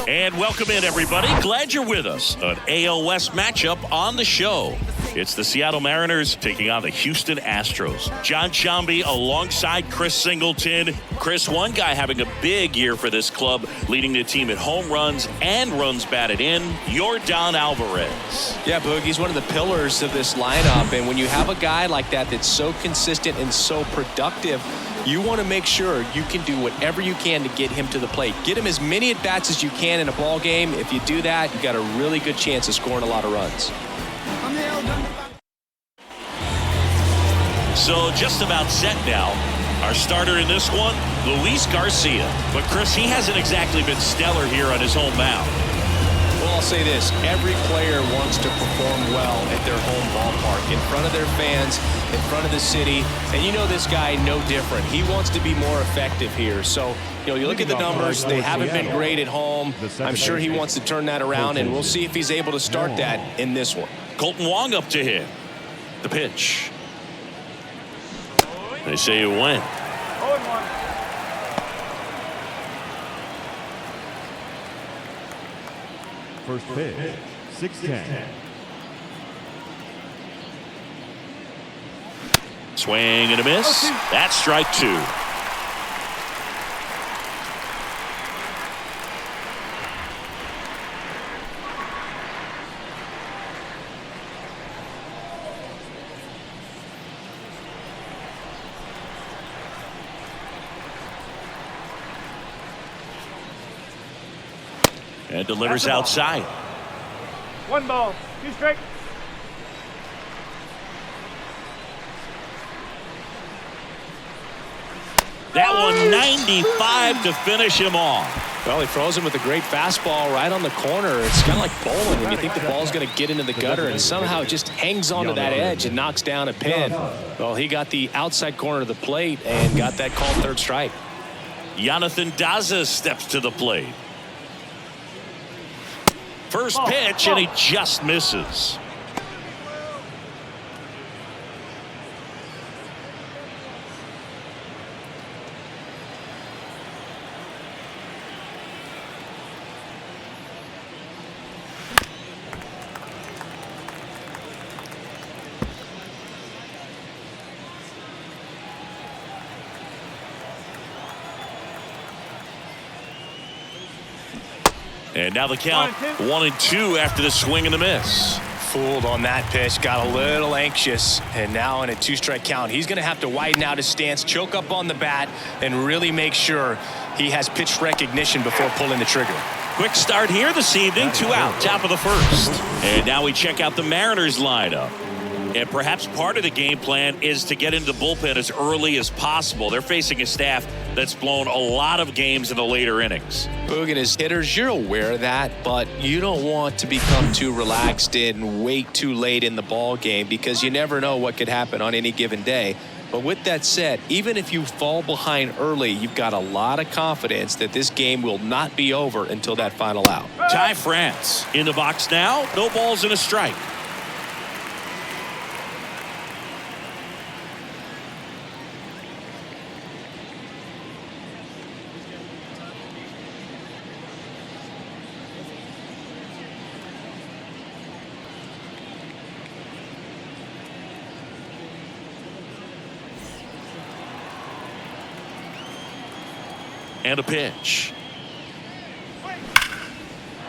And welcome in, everybody. Glad you're with us. An AL West matchup on the show. It's the Seattle Mariners taking on the Houston Astros. John Sciambi alongside Chris Singleton. Chris, one guy having a big year for this club, leading the team at home runs and runs batted in, Yordan Alvarez. Yeah, Boog, he's one of the pillars of this lineup. And when you have a guy like that that's so consistent and so productive, you want to make sure you can do whatever you can to get him to the plate. Get him as many at-bats as you can in a ball game. If you do that, you got a really good chance of scoring a lot of runs. So just about set now. Our starter in this one, Luis Garcia. But Chris, he hasn't exactly been stellar here on his home mound. Well, I'll say this. Every player wants to perform well at their home ballpark, in front of their fans, in front of the city. And you know this guy no different. He wants to be more effective here. So, you look at the numbers. They haven't been great at home. I'm sure he wants to turn that around, and we'll see if he's able to start that in this one. Colton Wong up to hit. The pitch. They say it went. First pitch, 6-10. Swing and a miss. That's strike two. And delivers outside. 1 ball, 2 strikes. That one 95 to finish him off. Well, he throws him with a great fastball right on the corner. It's kind of like bowling when you think the ball's going to get into the gutter, and somehow it just hangs onto that edge and knocks down a pin. Well, he got the outside corner of the plate and got that called third strike. Jonathan Daza steps to the plate. First pitch, and he just misses. And now the count 1-2 after the swing and the miss. Fooled on that pitch, got a little anxious, and now in a 2-strike count, he's going to have to widen out his stance, choke up on the bat, and really make sure he has pitch recognition before pulling the trigger. Quick start here this evening, 2 out, top of the first. And now we check out the Mariners lineup. And perhaps part of the game plan is to get into the bullpen as early as possible. They're facing a staff that's blown a lot of games in the later innings. Boog, and as hitters, you're aware of that, but you don't want to become too relaxed and wait too late in the ball game because you never know what could happen on any given day. But with that said, even if you fall behind early, you've got a lot of confidence that this game will not be over until that final out. Ty France in the box now. No balls and a strike. And a pitch.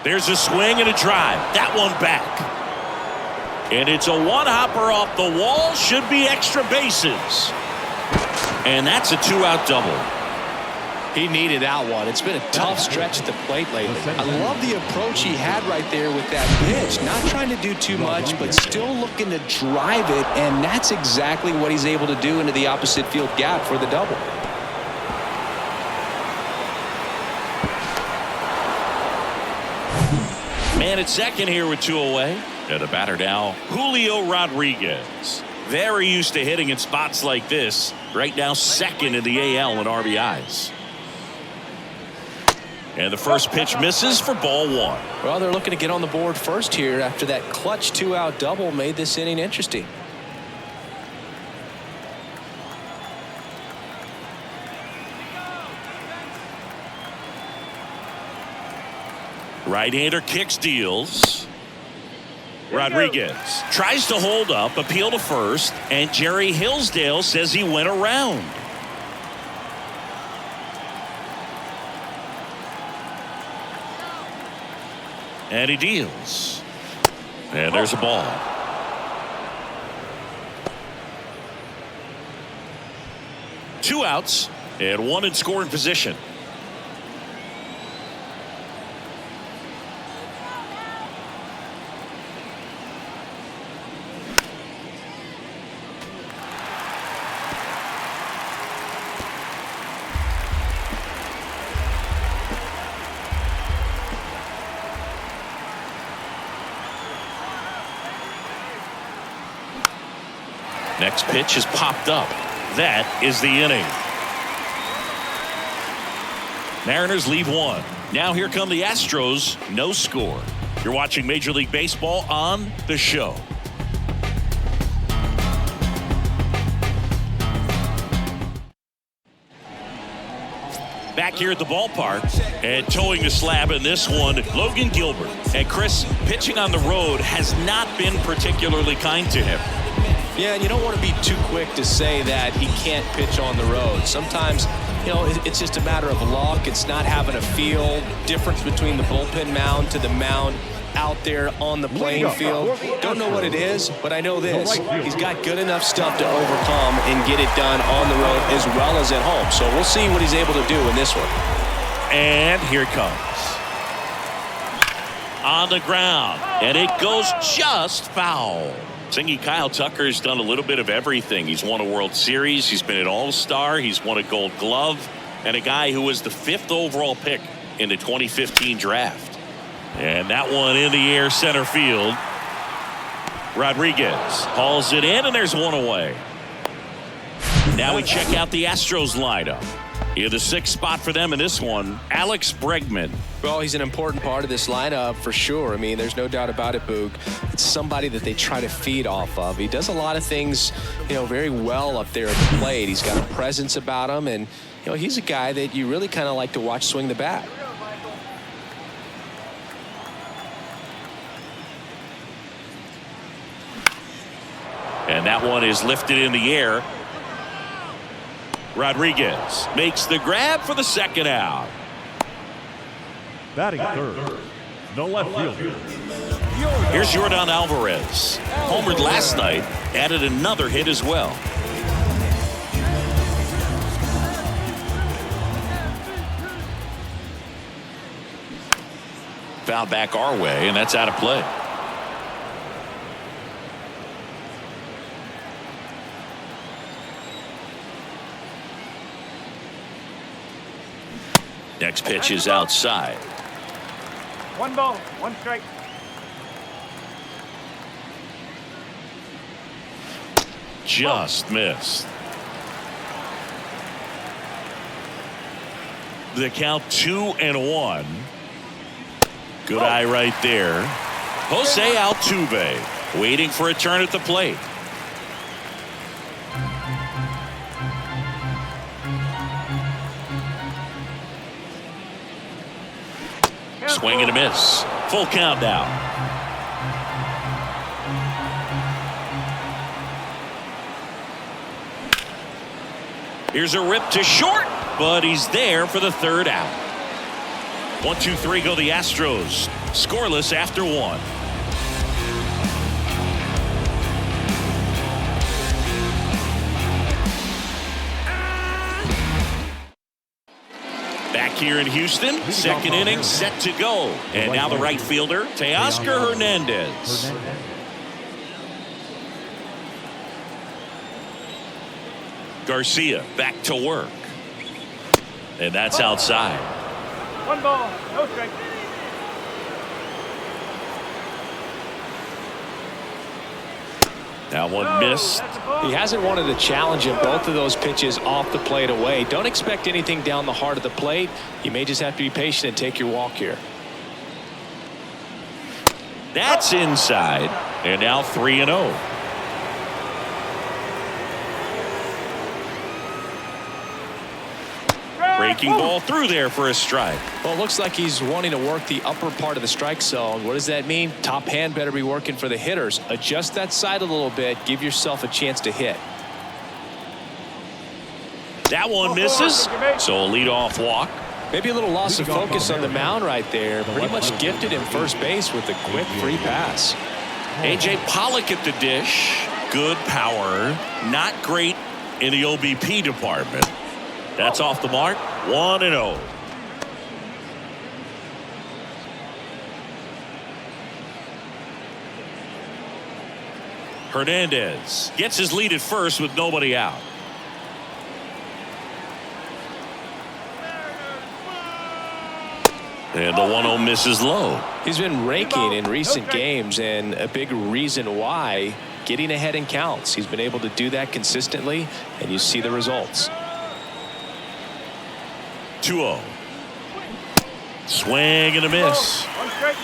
There's a swing and a drive. That one back. And it's a one-hopper off the wall. Should be extra bases. And that's a 2-out double. He needed that one. It's been a tough stretch at the plate lately. I love the approach he had right there with that pitch. Not trying to do too much, but still looking to drive it. And that's exactly what he's able to do into the opposite field gap for the double. Man at second here with 2 away. And the batter now, Julio Rodriguez. Very used to hitting in spots like this. Right now, second in the AL in RBIs. And the first pitch misses for ball 1. Well, they're looking to get on the board first here after that clutch 2-out double made this inning interesting. Right-hander kicks, deals. Rodriguez tries to hold up, appeal to first, and Jerry Hillsdale says he went around. And he deals. And there's a ball. Two outs and one in scoring position. Next pitch is popped up. That is the inning. Mariners leave one. Now here come the Astros. No score. You're watching Major League Baseball on The Show. Back here at the ballpark and towing the slab in this one, Logan Gilbert. And Chris, pitching on the road has not been particularly kind to him. Yeah, and you don't want to be too quick to say that he can't pitch on the road. Sometimes, you know, it's just a matter of luck. It's not having a feel. Difference between the bullpen mound to the mound out there on the playing field. Don't know what it is, but I know this. He's got good enough stuff to overcome and get it done on the road as well as at home. So we'll see what he's able to do in this one. And here it comes. On the ground, and it goes just foul. Singy Kyle Tucker's done a little bit of everything. He's won a World Series. He's been an All-Star. He's won a Gold Glove. And a guy who was the 5th overall pick in the 2015 draft. And that one in the air center field. Rodriguez hauls it in, and there's one away. Now we check out the Astros lineup. In the 6th spot for them in this one, Alex Bregman. Well, he's an important part of this lineup for sure. I mean, there's no doubt about it, Boog. It's somebody that they try to feed off of. He does a lot of things, you know, very well up there at the plate. He's got a presence about him, and, you know, he's a guy that you really kind of like to watch swing the bat. And that one is lifted in the air. Rodriguez makes the grab for the second out. Batting third, no left fielder. Here's Yordan Alvarez. Homered last night, added another hit as well. Foul back our way, and that's out of play. Next pitch is outside. 1 ball, 1 strike. Just missed. The count 2-1. Good eye right there. Jose Altuve waiting for a turn at the plate. Swing and a miss. Full count now. Here's a rip to short, but he's there for the 3rd out. 1-2-3 go the Astros. Scoreless after 1. Back here in Houston, 2nd inning set to go. And now the right fielder, Teoscar Hernandez. Garcia back to work. And that's outside. 1 ball, no strike. Now one missed. He hasn't wanted to challenge him. Both of those pitches off the plate away. Don't expect anything down the heart of the plate. You may just have to be patient and take your walk here. That's inside. And now 3-0. Breaking ball through there for a strike. Well, it looks like he's wanting to work the upper part of the strike zone. What does that mean? Top hand better be working for the hitters. Adjust that side a little bit. Give yourself a chance to hit. That one misses, so a leadoff walk. Maybe a little loss of focus on the mound right there. Pretty much gifted him first base with a quick free pass. A.J. Pollock at the dish. Good power. Not great in the OBP department. That's off the mark. 1-0. Hernandez gets his lead at first with nobody out. And the 1-0 misses low. He's been raking in recent games, and a big reason why, getting ahead in counts. He's been able to do that consistently, and you see the results. 2-0. Swing and a miss. One strike.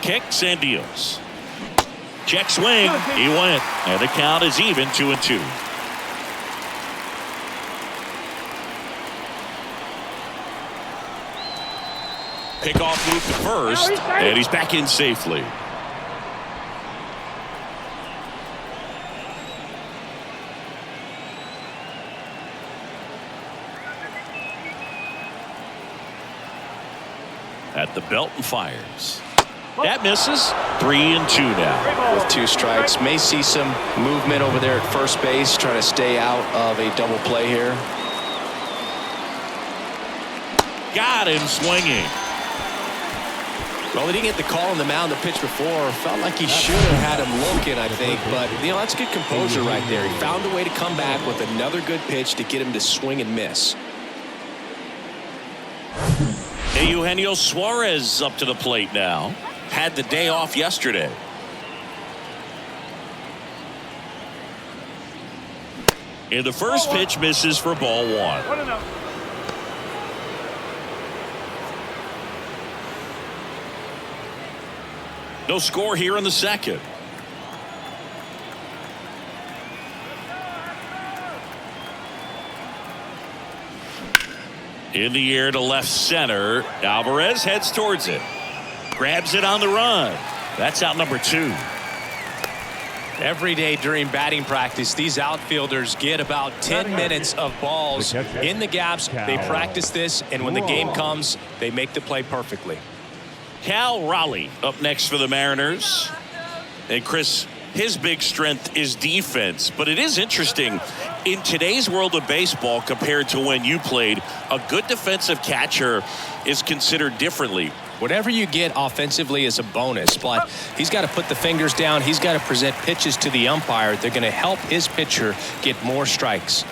Kicks and deals. Check swing. He went. And the count is even, 2-2. Pickoff move to first. And he's back in safely. At the belt and fires. That misses. 3-2 now. With 2 strikes, may see some movement over there at first base, trying to stay out of a double play here. Got him swinging. Well, he didn't get the call on the mound the pitch before. Felt like he should have had him looking, I think. But, that's good composure right there. He found a way to come back with another good pitch to get him to swing and miss. Eugenio Suarez up to the plate now. Had the day off yesterday. And the first pitch misses for ball 1. 1-0. No score here in the second. In the air to left center. Alvarez heads towards it. Grabs it on the run. That's out number 2. Every day during batting practice, these outfielders get about 10 minutes of balls in the gaps. They practice this, and when the game comes, they make the play perfectly. Cal Raleigh up next for the Mariners. And Chris, his big strength is defense. But it is interesting, in today's world of baseball compared to when you played, a good defensive catcher is considered differently. Whatever you get offensively is a bonus, but he's got to put the fingers down. He's got to present pitches to the umpire. They're going to help his pitcher get more strikes.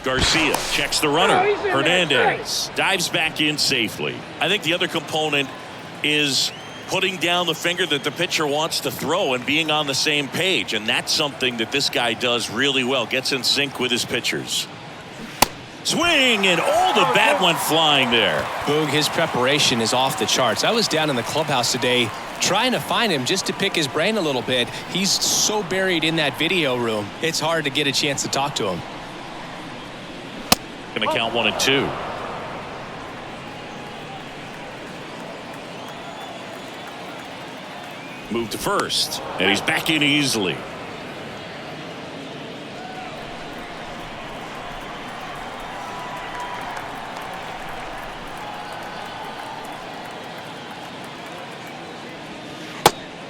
Garcia checks the runner. Hernandez dives back in safely. I think the other component is putting down the finger that the pitcher wants to throw and being on the same page. And that's something that this guy does really well. Gets in sync with his pitchers. Swing, and the bat went flying there. Boog, his preparation is off the charts. I was down in the clubhouse today trying to find him just to pick his brain a little bit. He's so buried in that video room, it's hard to get a chance to talk to him. Going to count 1 and 2. Move to first, and he's back in easily.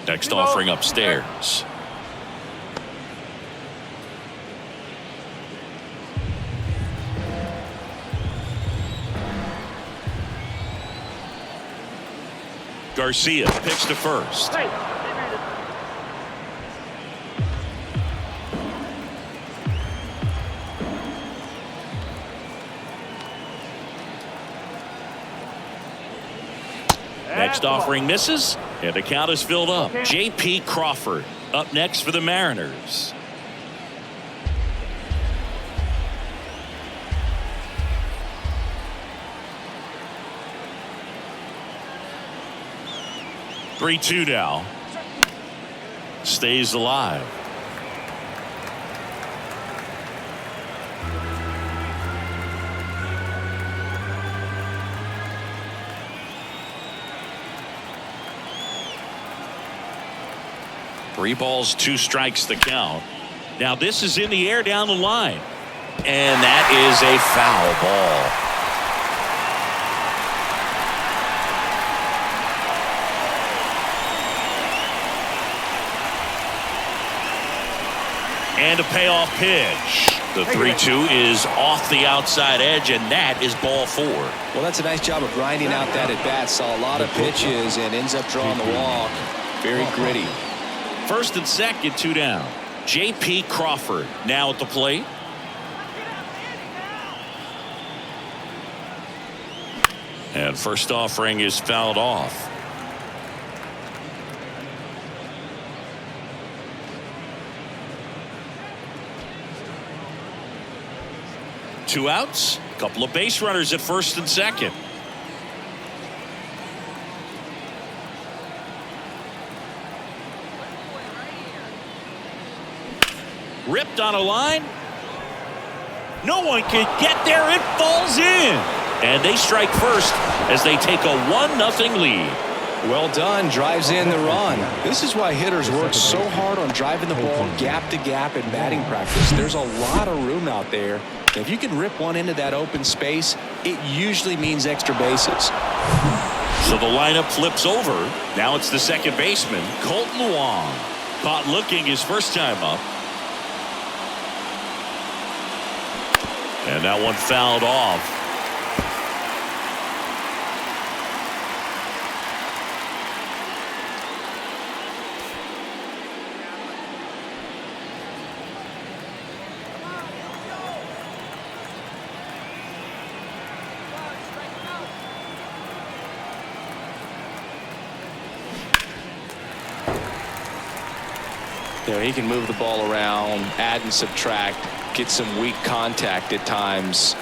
Next offering upstairs. Garcia pitch to first. Next offering misses, and the count is filled up. J.P. Crawford up next for the Mariners. 3-2 now. Stays alive. Three balls, 2 strikes the count. Now this is in the air down the line. And that is a foul ball. And a payoff pitch. The 3-2 is off the outside edge, and that is ball 4. Well, that's a nice job of grinding out that at bat. Saw a lot of pitches and ends up drawing the walk. Very gritty. First and second, 2 down. J.P. Crawford now at the plate. And first offering is fouled off. Two outs, a couple of base runners at first and second. Ripped on a line. No one can get there. It falls in. And they strike first as they take a 1-0 lead. Well done. Drives in the run. This is why hitters work so hard on driving the ball gap to gap in batting practice. There's a lot of room out there. If you can rip one into that open space, it usually means extra bases. So the lineup flips over. Now it's the second baseman, Colton Wong. Caught looking his first time up. And that one fouled off. You know, he can move the ball around, add and subtract, get some weak contact at times.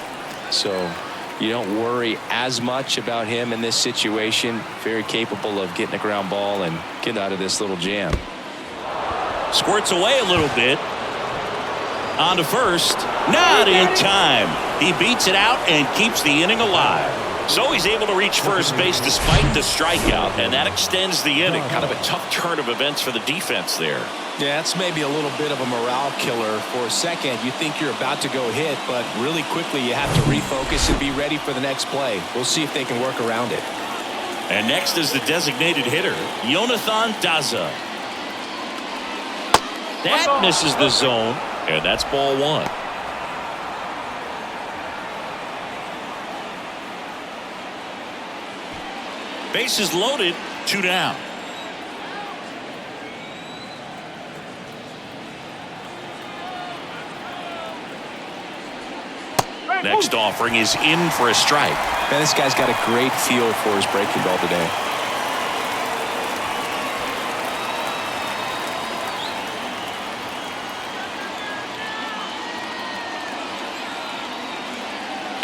So you don't worry as much about him in this situation. Very capable of getting a ground ball and getting out of this little jam. Squirts away a little bit. On to first. Not in time. He beats it out and keeps the inning alive. So he's able to reach first base despite the strikeout, and that extends the inning. Kind of a tough turn of events for the defense there. Yeah, that's maybe a little bit of a morale killer. For a second, you think you're about to go hit, but really quickly you have to refocus and be ready for the next play. We'll see if they can work around it. And next is the designated hitter, Jonathan Daza. That misses the zone, and that's ball 1. Bases loaded, 2 down. Next offering is in for a strike. Man, this guy's got a great feel for his breaking ball today.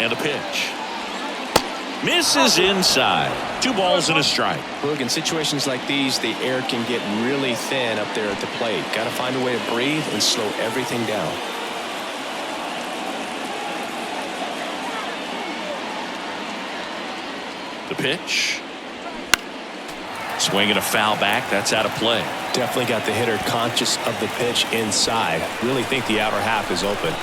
And a pitch. Misses inside. 2 balls and a strike. Look, in situations like these, the air can get really thin up there at the plate. Got to find a way to breathe and slow everything down. The pitch. Swinging a foul back. That's out of play. Definitely got the hitter conscious of the pitch inside. Really think the outer half is open.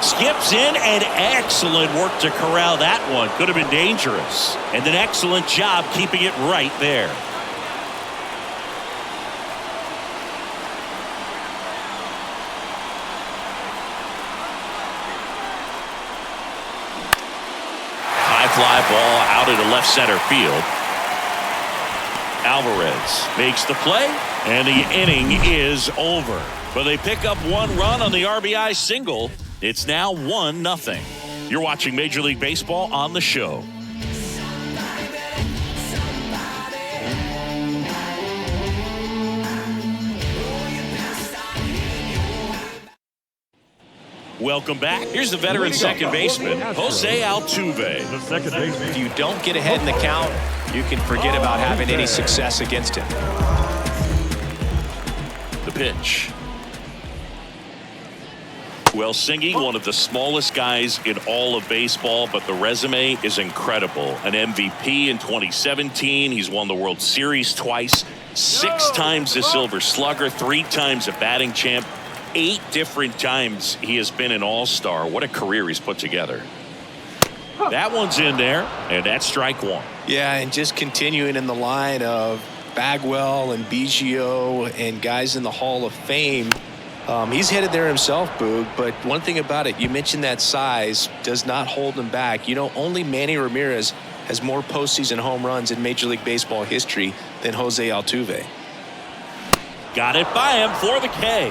Skips in, and excellent work to corral that one. Could have been dangerous. And an excellent job keeping it right there. High fly ball out into left center field. Alvarez makes the play, and the inning is over. But they pick up 1 run on the RBI single. It's now 1-0. You're watching Major League Baseball on the show. Welcome back. Here's the veteran second baseman, Jose Altuve. The second baseman. If you don't get ahead in the count, you can forget about having any success against him. The pitch. Well, Singy, one of the smallest guys in all of baseball, but the resume is incredible. An MVP in 2017. He's won the World Series twice, 6 times the Silver Slugger, 3 times a batting champ, 8 different times he has been an all-star. What a career he's put together. That one's in there, and that's strike 1. Yeah, and just continuing in the line of Bagwell and Biggio and guys in the Hall of Fame. He's headed there himself, Boog, but one thing about it, you mentioned that size does not hold him back. You know, only Manny Ramirez has more postseason home runs in Major League Baseball history than Jose Altuve. Got it by him for the K.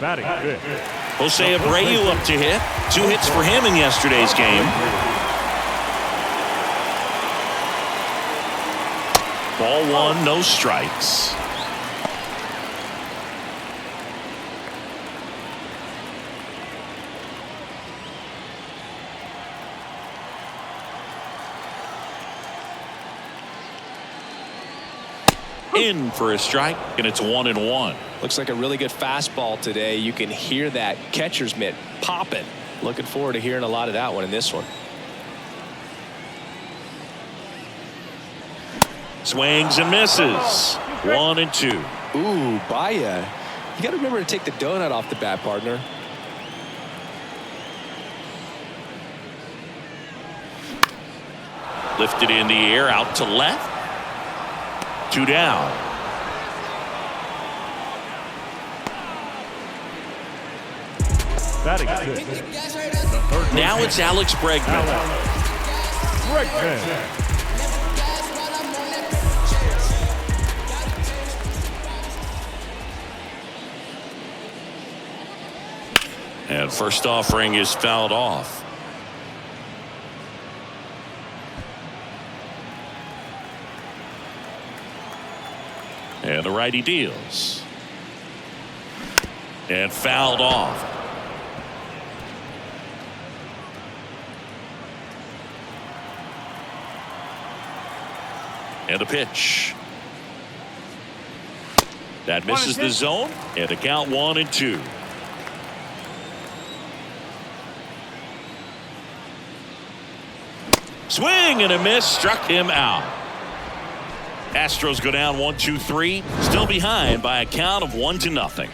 Batting fifth. Jose Abreu up to hit. 2 hits for him in yesterday's game. Ball 1, no strikes. In for a strike, and it's 1-1. Looks like a really good fastball today. You can hear that catcher's mitt popping. Looking forward to hearing a lot of that one in this one. Swings and misses. 1-2. Ooh, Baya. You got to remember to take the donut off the bat, partner. Lifted in the air, out to left. 2 down. Batting sixth. Now it's Alex Bregman. Bregman. And first offering is fouled off. And the righty deals. And fouled off. And a pitch. That misses the zone. And the count 1-2. Swing and a miss, struck him out. Astros go down 1-2-3, still behind by a count of 1-0.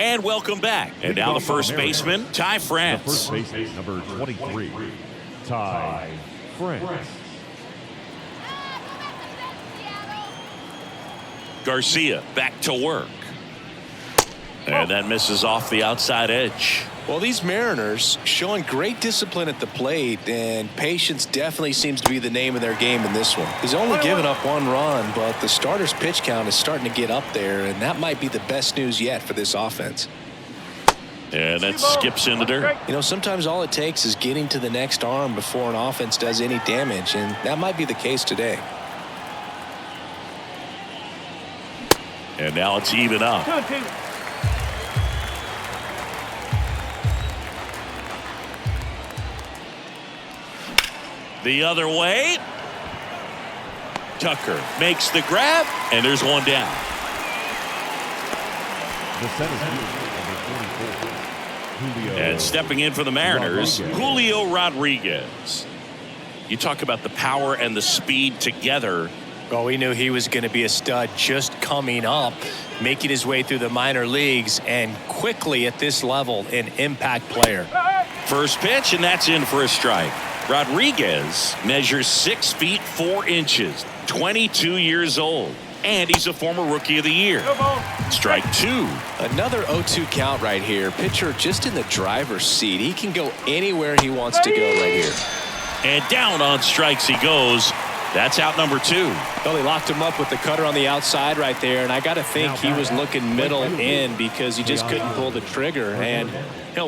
And welcome back. And now the first baseman, Ty France. The first baseman, number 23, Ty France. Garcia back to work. And that misses off the outside edge. Well, these Mariners showing great discipline at the plate, and patience definitely seems to be the name of their game in this one. He's only given up 1 run, but the starter's pitch count is starting to get up there, and that might be the best news yet for this offense. And that skips in the dirt. You know, sometimes all it takes is getting to the next arm before an offense does any damage, and that might be the case today. And now it's even up. 2-2. The other way. Tucker makes the grab, and there's 1 down. The center fielder, number 44, Julio. And stepping in for the Mariners, Julio Rodriguez. You talk about the power and the speed together. Well, we knew he was going to be a stud just coming up, making his way through the minor leagues, and quickly at this level, an impact player. First pitch, and that's in for a strike. Rodriguez measures 6 feet 4 inches, 22 years old, and he's a former Rookie of the Year. Strike 2. Another 0-2 count right here. Pitcher just in the driver's seat. He can go anywhere he wants to go right here. And down on strikes he goes. That's out number 2. Well, he locked him up with the cutter on the outside right there, and I got to think he was looking middle in because he just couldn't pull the trigger. And,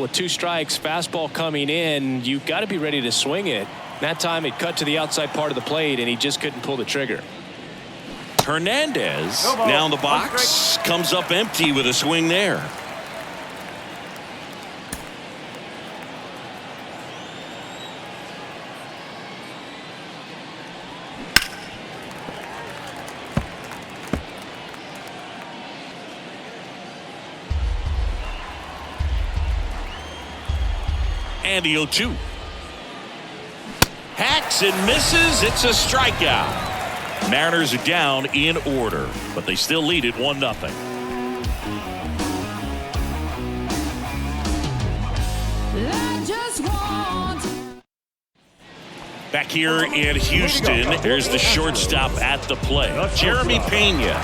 with 2 strikes, fastball coming in, you got to be ready to swing it. That time it cut to the outside part of the plate, and he just couldn't pull the trigger. Hernandez now in the box, comes up empty with a swing there. And the 0-2. Hacks and misses. It's a strikeout. Mariners are down in order, but they still lead it 1-0. Back here in Houston, there's the shortstop at the plate, Jeremy Pena.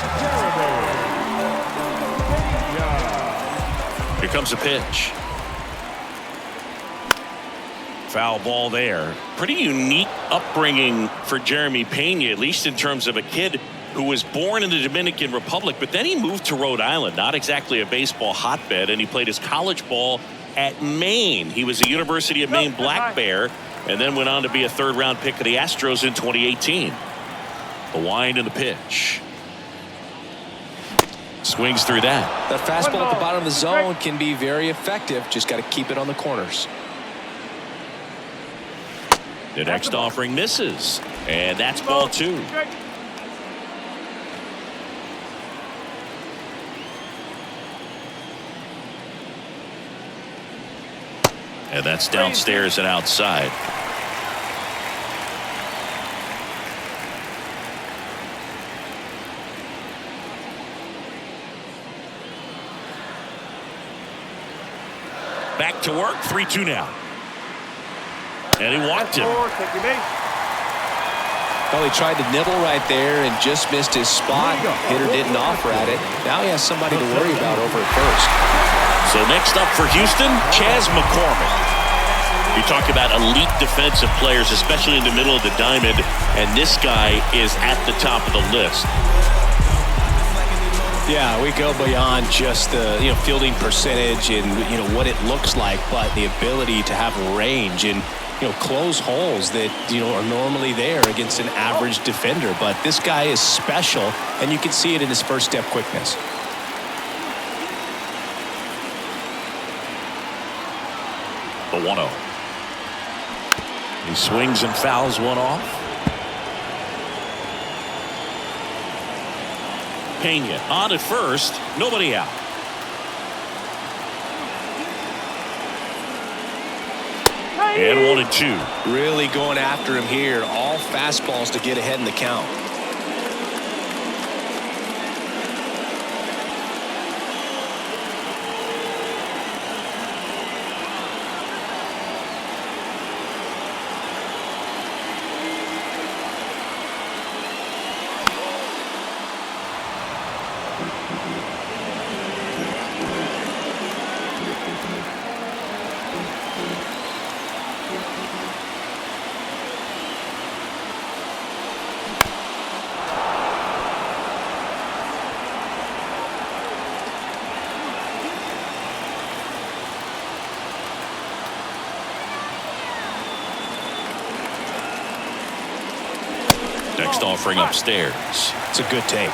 Here comes a pitch. Foul ball there. Pretty unique upbringing for Jeremy Pena, at least in terms of a kid who was born in the Dominican Republic, but then he moved to Rhode Island, not exactly a baseball hotbed, and he played his college ball at Maine. He was a University of Maine Black Bear, and then went on to be a third-round pick of the Astros in 2018. The wind and the pitch. Swings through that. The fastball at the bottom of the zone can be very effective. Just got to keep it on the corners. The next offering misses, and that's ball 2. And that's downstairs and outside. Back to work, 3-2 now. And he walked him. Well, he tried to nibble right there and just missed his spot. Hitter didn't offer at it. Now he has somebody to worry about over at first. So next up for Houston, Chas McCormick. You talk about elite defensive players, especially in the middle of the diamond, and this guy is at the top of the list. Yeah, we go beyond just the fielding percentage and what it looks like, but the ability to have range and close holes that are normally there against an average defender. But this guy is special, and you can see it in his first step quickness. The 1-0. He swings and fouls one off. Pena on at first, nobody out. And 1-2. Really going after him here. All fastballs to get ahead in the count. Next offering upstairs. It's a good take.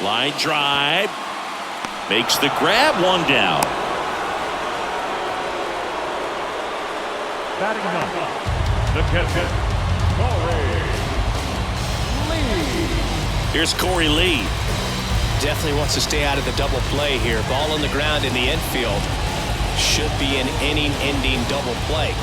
Line drive. Makes the grab, 1 down. Batting number, the catcher, Corey Lee. Here's Corey Lee. Definitely wants to stay out of the double play here. Ball on the ground in the infield. Should be an inning-ending double play.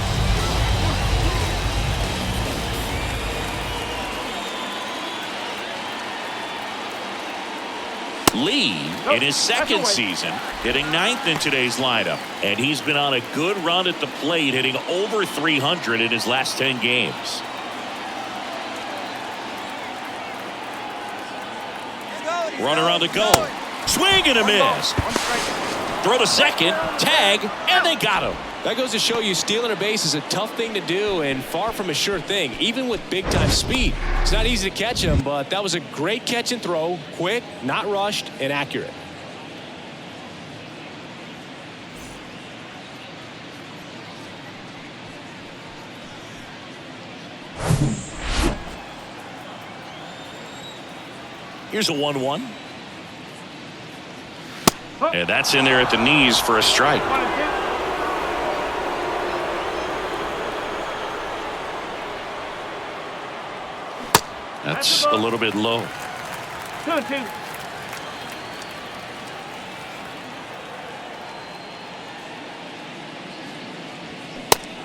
Lee, in his second season, hitting 9th in today's lineup. And he's been on a good run at the plate, hitting over 300 in his last 10 games. Runner on the go. Swing and a miss. One strike. Throw to second, tag, and they got him. That goes to show you stealing a base is a tough thing to do and far from a sure thing, even with big-time speed. It's not easy to catch him, but that was a great catch and throw, quick, not rushed, and accurate. Here's a 1-1. And that's in there at the knees for a strike. 1 and 2. That's a little bit low. 2 and 2.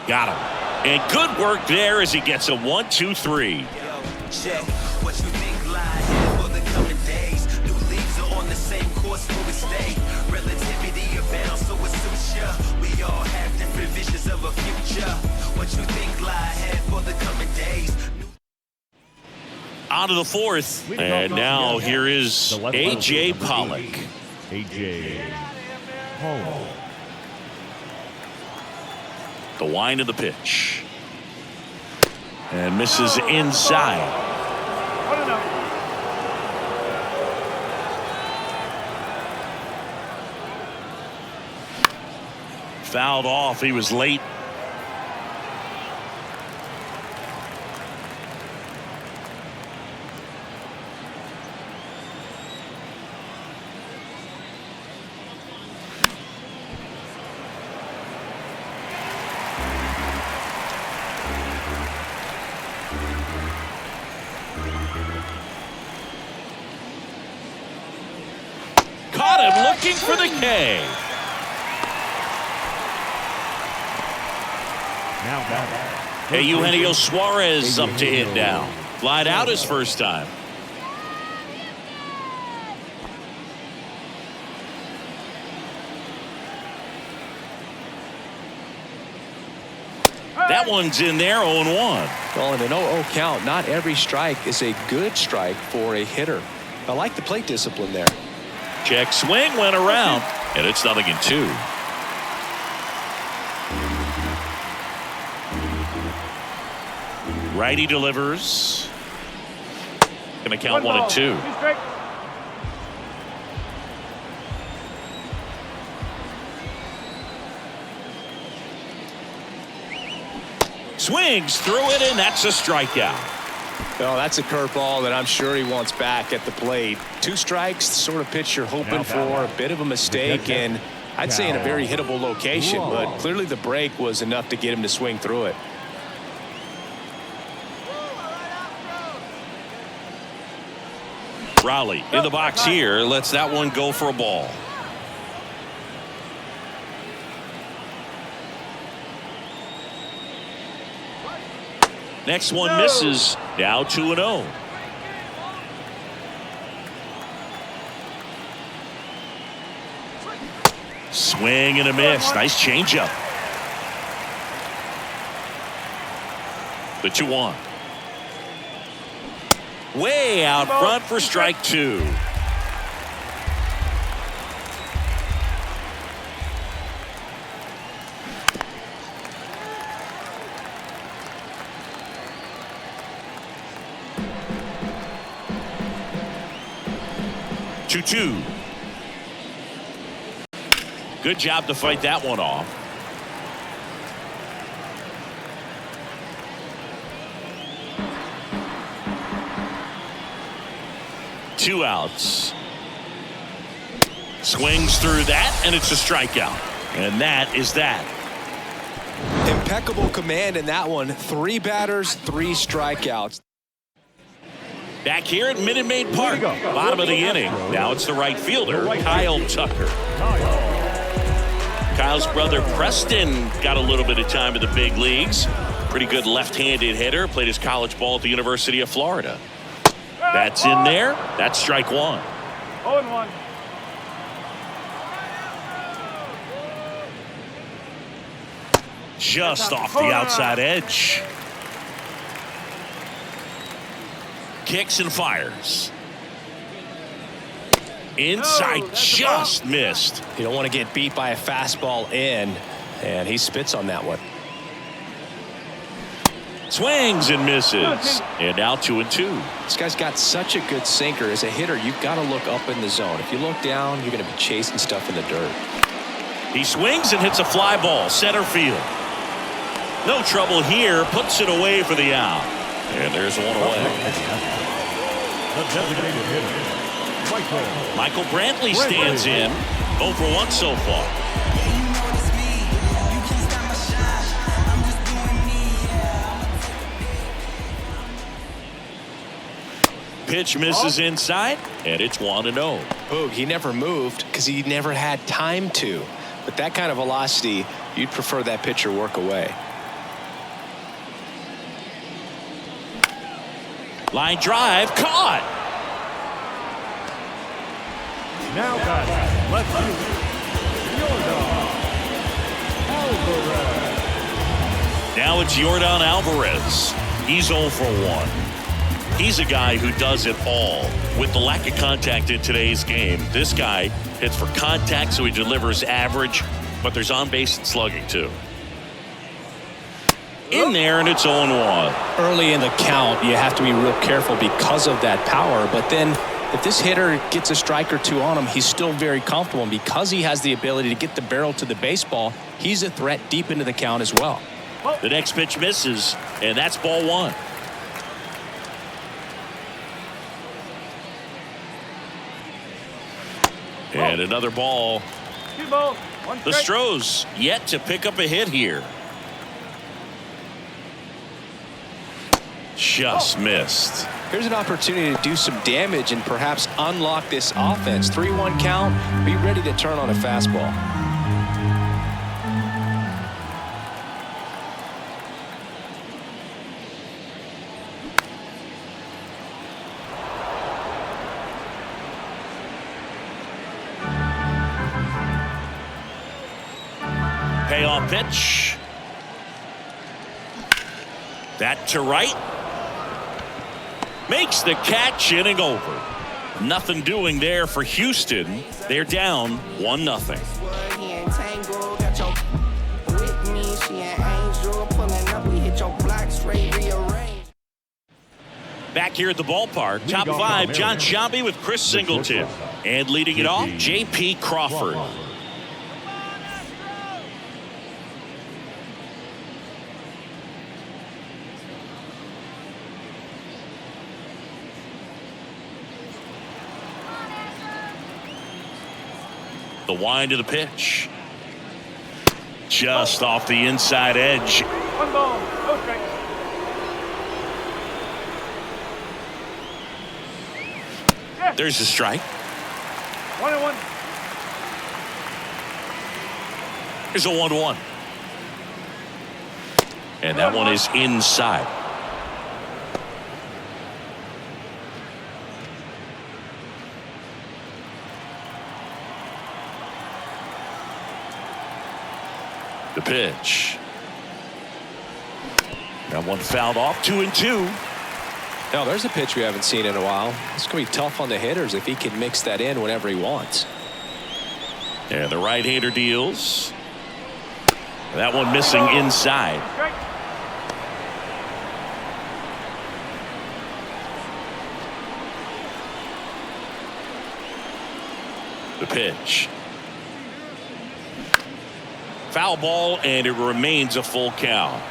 Got him. And good work there as he gets a 1-2-3. Check what you think lie ahead for the coming days. New leagues are on the same course where we stay. Relativity abounds, so it suits ya. We all have different visions of a future. What you think lie ahead for the coming days. On to the fourth. And now here is A.J. Pollock. A.J. Pollock. The wind of the pitch. And misses inside. 1 and 0. Fouled off. He was late. Caught him looking for the K. Now batting. Hey, Eugenio Suarez up to hit now. Flied out his first time. That one's in there, 0-1. Well, in an 0-0 count, not every strike is a good strike for a hitter. I like the plate discipline there. Check swing, went around, and it's 0-2. Righty delivers. Gonna count 1 and 2. 2 strike. Swings through it, and that's a strikeout. Well, that's a curveball that I'm sure he wants back at the plate. 2 strikes, the sort of pitch you're hoping for. A bit of a mistake, and I'd say in a very hittable location, but clearly the break was enough to get him to swing through it. Raleigh in the box here, lets that one go for a ball. Next one misses. Now 2-0. Swing and a miss. Nice changeup. The 2-1. Way out front for strike 2. Two. Good job to fight that one off. Two outs. Swings through that, and it's a strikeout. And that is that. Impeccable command in that one. 3 batters, 3 strikeouts. Back here at Minute Maid Park, bottom of the inning. Now it's the right fielder, Kyle Tucker. Kyle's brother Preston got a little bit of time in the big leagues. Pretty good left-handed hitter. Played his college ball at the University of Florida. That's in there. That's strike 1. 0-1. Just off the outside edge. Kicks and fires. Inside, just missed. You don't want to get beat by a fastball in, and he spits on that one. Swings and misses. And now 2-2. This guy's got such a good sinker. As a hitter, you've got to look up in the zone. If you look down, you're going to be chasing stuff in the dirt. He swings and hits a fly ball, center field. No trouble here, puts it away for the out. And there's one away. The designated hitter, Michael Brantley stands in. 0 for 1 so far. Pitch misses inside, and it's 1-0. Boog, he never moved because he never had time to. With that kind of velocity, you'd prefer that pitcher work away. Line drive, caught. Now batting, left field, Yordan Alvarez. Now it's Yordan Alvarez. He's 0 for 1. He's a guy who does it all. With the lack of contact in today's game, this guy hits for contact, so he delivers average, but there's on-base and slugging too. In there, and it's 0-1. Early in the count, you have to be real careful because of that power. But then if this hitter gets a strike or two on him, he's still very comfortable. And because he has the ability to get the barrel to the baseball, he's a threat deep into the count as well. The next pitch misses, and that's ball 1. And another ball. 2 balls, 1 The strike. Astros yet to pick up a hit here. Just missed. Here's an opportunity to do some damage and perhaps unlock this offense. 3-1 count. Be ready to turn on a fastball. Payoff pitch. That to right. Makes the catch, inning over. Nothing doing there for Houston. They're down 1-0. Back here at the ballpark, top 5, John Sciambi with Chris Singleton. And leading it off, J.P. Crawford. The wind of the pitch. Just off the inside edge. 1 ball, no strike. There's a strike. 1-1. There's a 1-1. And that one is inside. The pitch. That one fouled off. 2-2. Now, there's a pitch we haven't seen in a while. It's going to be tough on the hitters if he can mix that in whenever he wants. And the right-hander deals. That one missing inside. Strike. The pitch. Foul ball, and it remains a full count.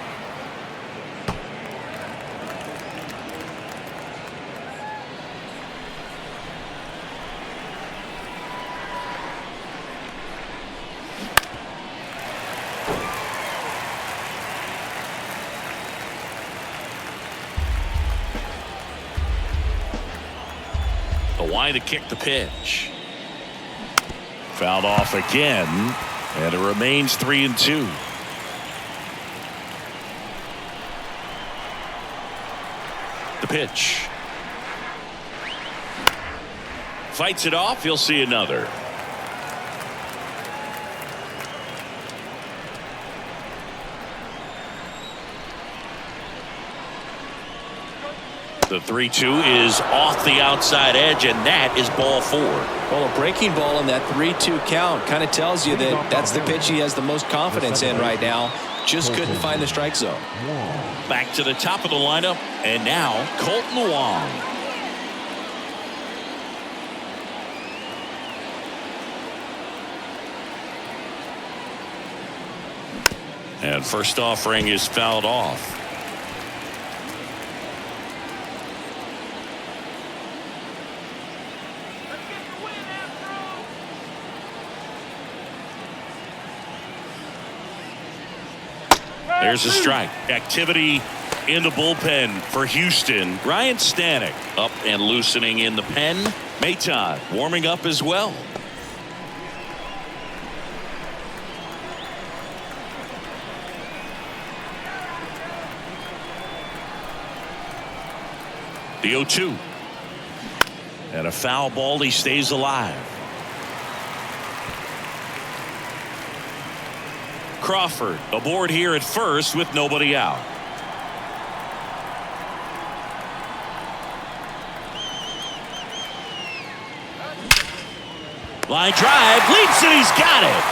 The line to kick the pitch. Fouled off again, and it remains 3-2. The pitch. Fights it off. You'll see another. The 3-2 is off the outside edge, and that is ball 4. Well, a breaking ball in that 3-2 count kind of tells you that that's the pitch he has the most confidence in right now. Just couldn't find the strike zone. Back to the top of the lineup, and now Colton Wong. And first offering is fouled off. There's a strike. Activity in the bullpen for Houston. Ryan Stanek up and loosening in the pen. Maton warming up as well. The 0-2. And a foul ball. He stays alive. Crawford aboard here at first with nobody out. Line drive, leaps and he's got it.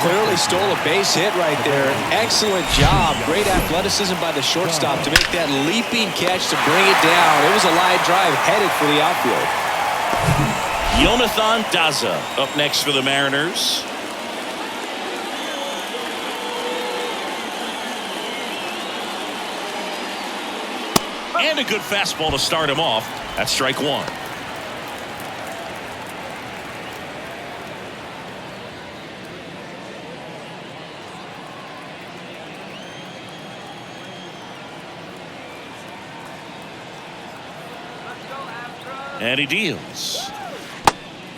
Clearly stole a base hit right there. Excellent job. Great athleticism by the shortstop to make that leaping catch to bring it down. It was a line drive headed for the outfield. Jonathan Daza up next for the Mariners. And a good fastball to start him off. That's strike 1. And he deals.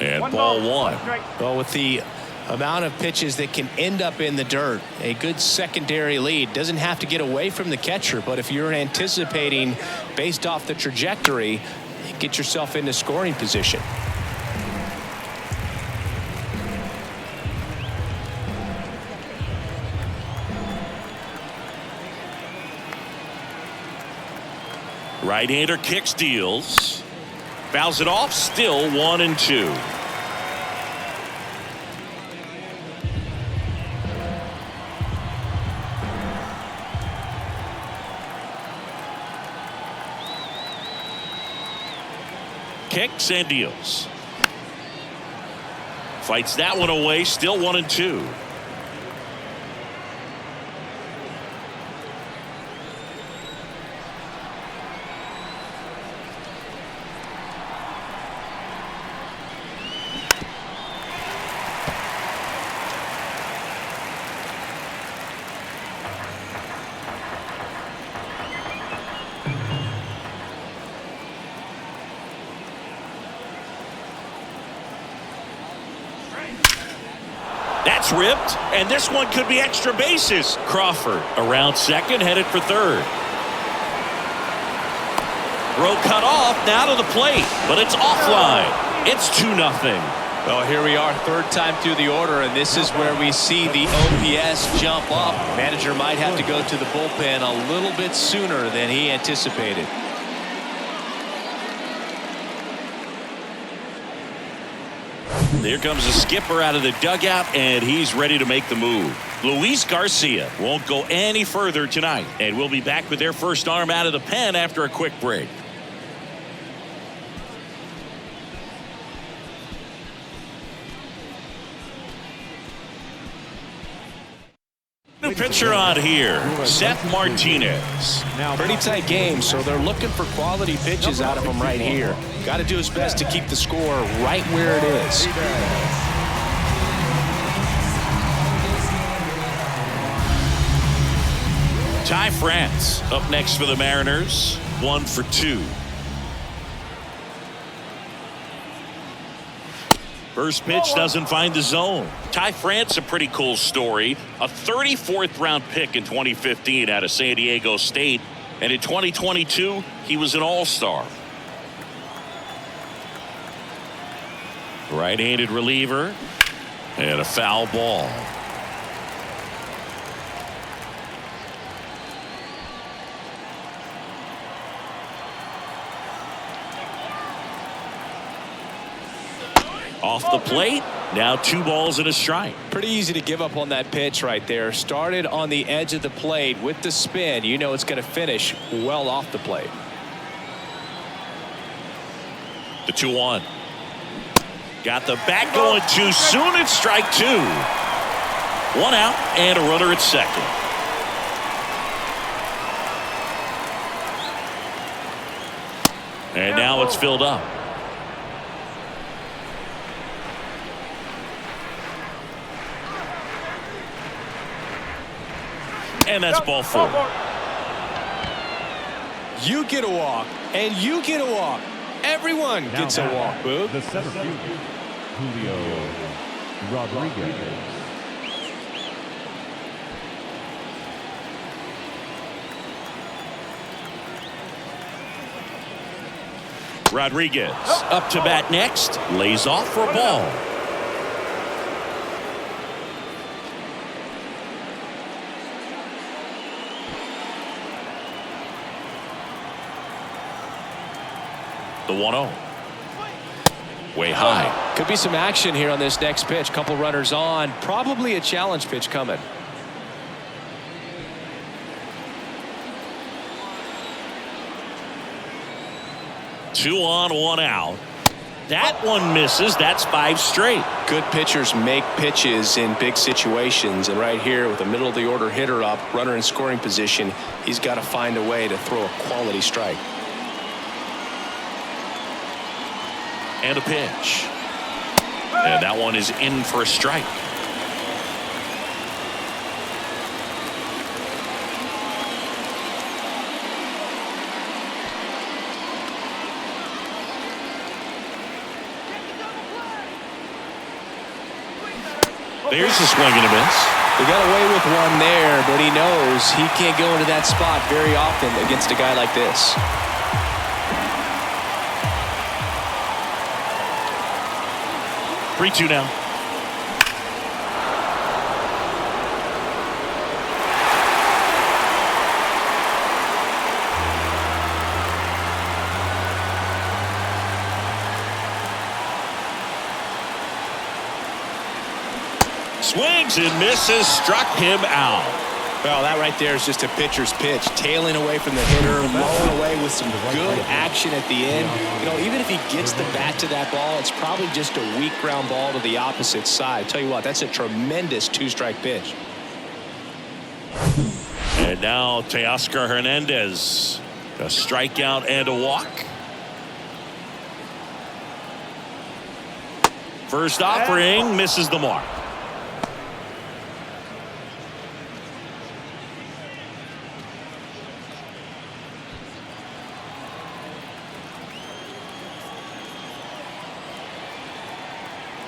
And ball 1. Well, with the amount of pitches that can end up in the dirt, a good secondary lead. Doesn't have to get away from the catcher, but if you're anticipating based off the trajectory, get yourself into scoring position. Right-hander kicks, deals. Fouls it off, still 1-2. Kicks and deals. Fights that one away, still 1-2. That's ripped, and this one could be extra bases. Crawford around second, headed for third. Throw cut off, now to the plate, but it's offline. It's 2-0. Well, here we are, third time through the order, and this is where we see the OPS jump up. Manager might have to go to the bullpen a little bit sooner than he anticipated. Here comes a skipper out of the dugout, and he's ready to make the move. Luis Garcia won't go any further tonight, and we'll be back with their first arm out of the pen after a quick break. New pitcher on here, Seth Martinez. Pretty tight game, so they're looking for quality pitches out of him right here. Got to do his best to keep the score right where it is. Ty France up next for the Mariners, 1-for-2. First pitch doesn't find the zone. Ty France, a pretty cool story. A 34th round pick in 2015 out of San Diego State. And in 2022, he was an all-star. Right-handed reliever. And a foul ball. Off the plate, now 2 balls and a strike. Pretty easy to give up on that pitch right there. Started on the edge of the plate with the spin. You know it's going to finish well off the plate. The 2-1. Got the bat going too soon. It's strike 2. 1 out and a runner at second. And now it's filled up. And that's ball 4. You get a walk, and you get a walk. Everyone gets a walk, Boog. The center fielder, Julio Rodriguez. Rodriguez up to bat next. Lays off for a ball. The 1-0. Way high. Could be some action here on this next pitch. Couple runners on. Probably a challenge pitch coming. Two on, 1 out. That one misses. That's 5 straight. Good pitchers make pitches in big situations. And right here with a middle of the order hitter up, runner in scoring position, he's got to find a way to throw a quality strike. And a pitch. And that one is in for a strike. There's a swing and a miss. He got away with one there, but he knows he can't go into that spot very often against a guy like this. Three-two now. Swings and misses, struck him out. Well, that right there is just a pitcher's pitch, tailing away from the hitter, blowing away with some good action at the end. You know, even if he gets the bat to that ball, it's probably just a weak ground ball to the opposite side. Tell you what, that's a tremendous 2-strike pitch. And now Teoscar Hernandez, a strikeout and a walk. First offering misses the mark.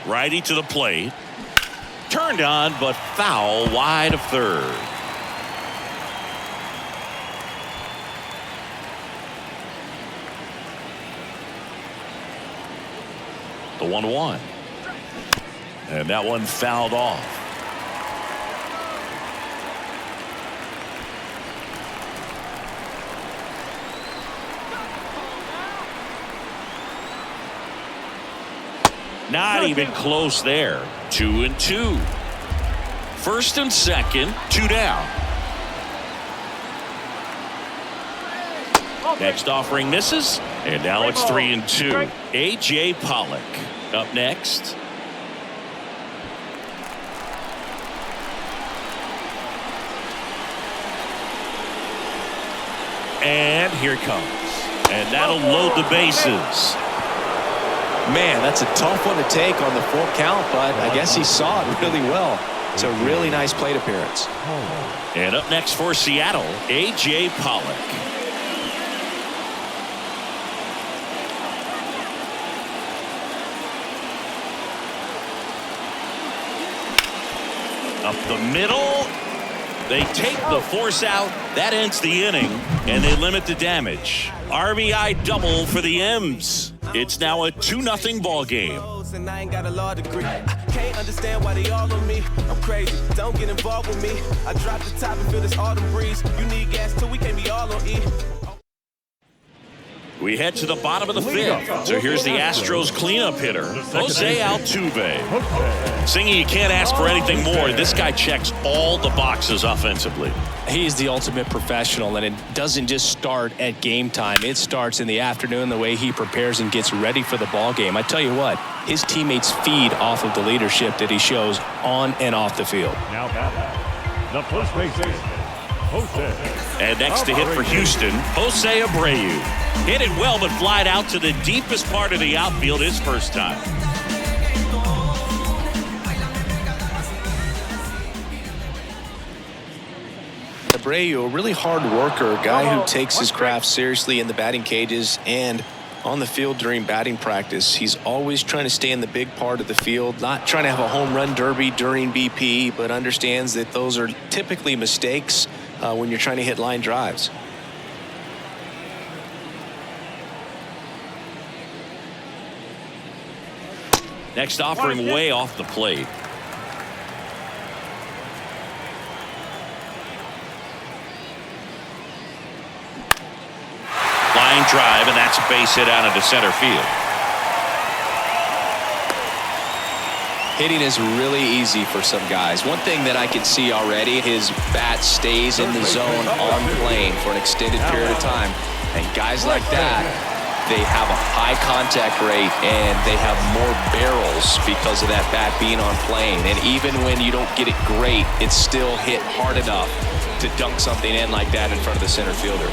Righty to the plate. Turned on, but foul wide of third. The 1-1. And that one fouled off. Not even close there. 2-2. First and second, 2 down. Next offering misses, and now it's 3-2. A.J. Pollock up next. And here it comes. And that'll load the bases. Man, that's a tough one to take on the 4 count, but I guess he saw it really well. It's a really nice plate appearance. And up next for Seattle, A.J. Pollock. Up the middle. They take the force out. That ends the inning, and they limit the damage. RBI double for the M's. It's now a 2-0 ball game. And I ain't got a law degree. I can't understand why they all on me. I'm crazy. Don't get involved with me. I drop the top and feel this autumn breeze. You need gas too. We can't be all on E. We head to the bottom of the fifth. So here's the Astros cleanup hitter, Jose Altuve. Singy, you can't ask for anything more. This guy checks all the boxes offensively. He's the ultimate professional, and it doesn't just start at game time. It starts in the afternoon, the way he prepares and gets ready for the ball game. I tell you what, his teammates feed off of the leadership that he shows on and off the field. Now the first baseman, Jose. And next to hit for Houston, Jose Abreu. Hit it well, but flied out to the deepest part of the outfield his first time. Abreu, a really hard worker, a guy who takes his craft seriously in the batting cages and on the field during batting practice. He's always trying to stay in the big part of the field, not trying to have a home run derby during BP, but understands that those are typically mistakes when you're trying to hit line drives. Next offering way off the plate. Line drive, and that's a base hit out into center field. Hitting is really easy for some guys. One thing that I can see already, his bat stays in the zone on plane for an extended period of time. And guys like that, they have a high contact rate and they have more barrels because of that bat being on plane. And even when you don't get it great, it's still hit hard enough to dunk something in like that in front of the center fielder.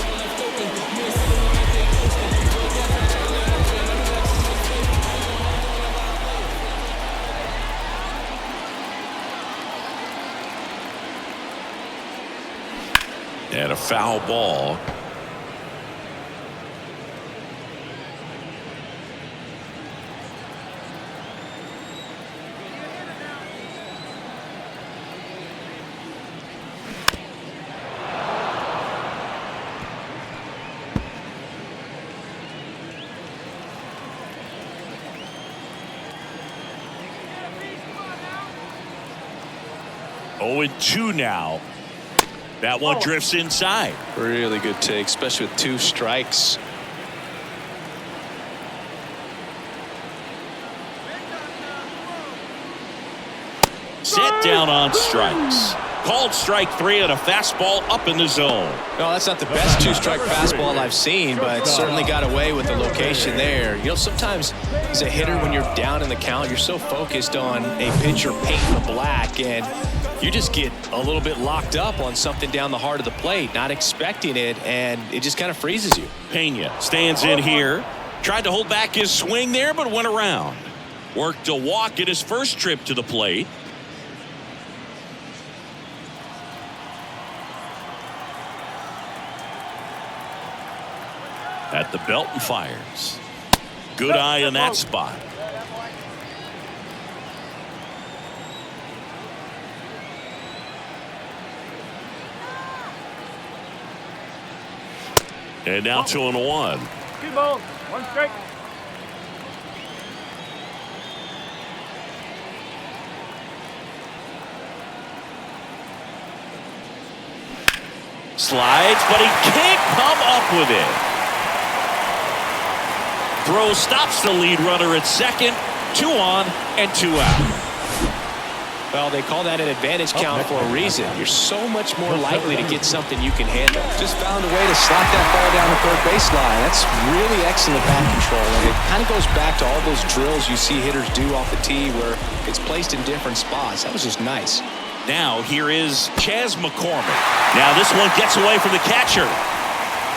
And a foul ball. Oh, and 2 now. That one drifts inside. Really good take, especially with 2 strikes. Set down on strikes. Called strike 3 and a fastball up in the zone. No, that's not the best 2-strike fastball I've seen, but certainly got away with the location there. You know, sometimes as a hitter, when you're down in the count, you're so focused on a pitcher painting the black, and you just get a little bit locked up on something down the heart of the plate, not expecting it, and it just kind of freezes you. Pena stands in here. Tried to hold back his swing there, but went around. Worked a walk at his first trip to the plate. At the belt and fires. Good eye in that spot. And now 2-1. 2 balls, 1 strike. Slides, but he can't come up with it. Throw stops the lead runner at second. 2 on and 2 out. Well, they call that an advantage count for a reason. You're so much more likely to get something you can handle. Just found a way to slap that ball down the third baseline. That's really excellent bat control, and it kind of goes back to all those drills you see hitters do off the tee where it's placed in different spots. That was just nice. Now here is Chas McCormick. Now this one gets away from the catcher.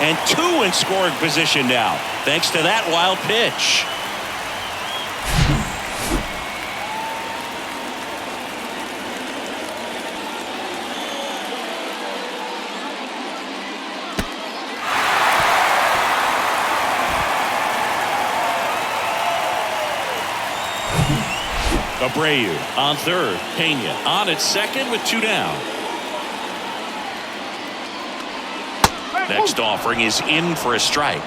And 2 in scoring position now, thanks to that wild pitch. Abreu on third. Pena on at second with 2 down. Next offering is in for a strike.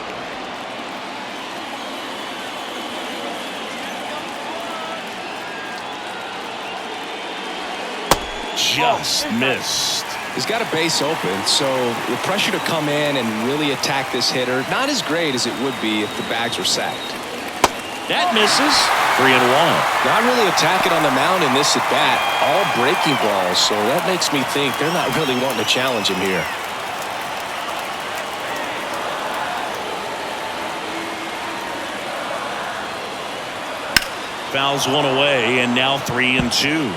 Just missed. He's got a base open, so the pressure to come in and really attack this hitter, not as great as it would be if the bags were sacked. That misses. 3-1. Not really attacking on the mound in this at bat. All breaking balls, so that makes me think they're not really wanting to challenge him here. Fouls one away, and now 3-2.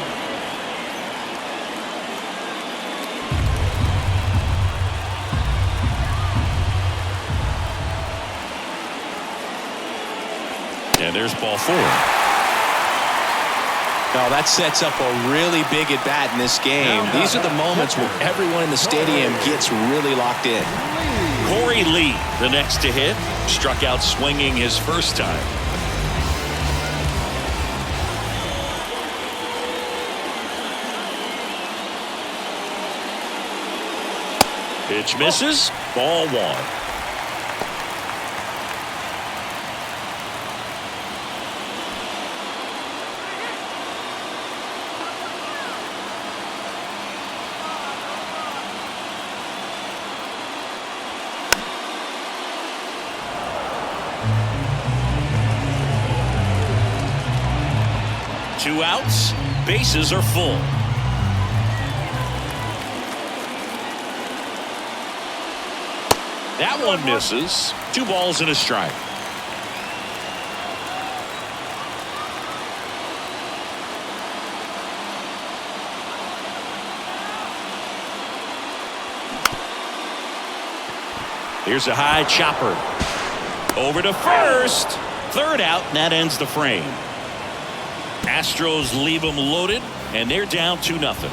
And there's ball 4. Now that sets up a really big at bat in this game. These are the moments where everyone in the stadium gets really locked in. Corey Lee, the next to hit, struck out swinging his first time. Pitch misses. Ball 1. Two outs, bases are full. That one misses. 2 balls and a strike. Here's a high chopper. Over to first. 3rd out, and that ends the frame. Astros leave them loaded, and they're down 2-0.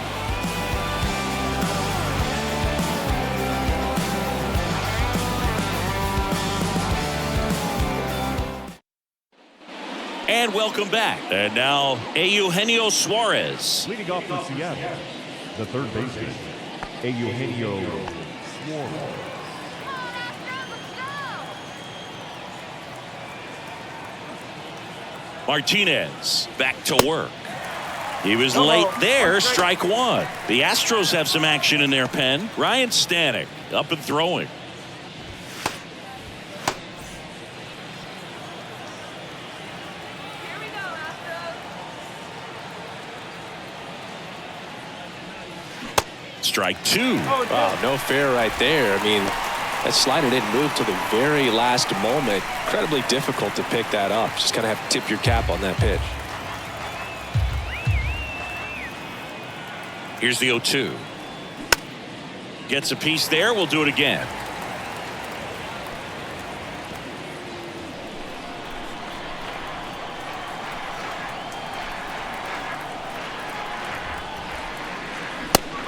And welcome back. And now, Eugenio Suarez. Leading off for Seattle, the third baseman, Eugenio Suarez. Martinez back to work. He was late there. Strike 1. The Astros have some action in their pen. Ryan Stanek up and throwing. Strike 2. Wow, no fair right there. I mean, that slider didn't move to the very last moment. Incredibly difficult to pick that up. Just kind of have to tip your cap on that pitch. Here's the 0-2. Gets a piece there. We'll do it again.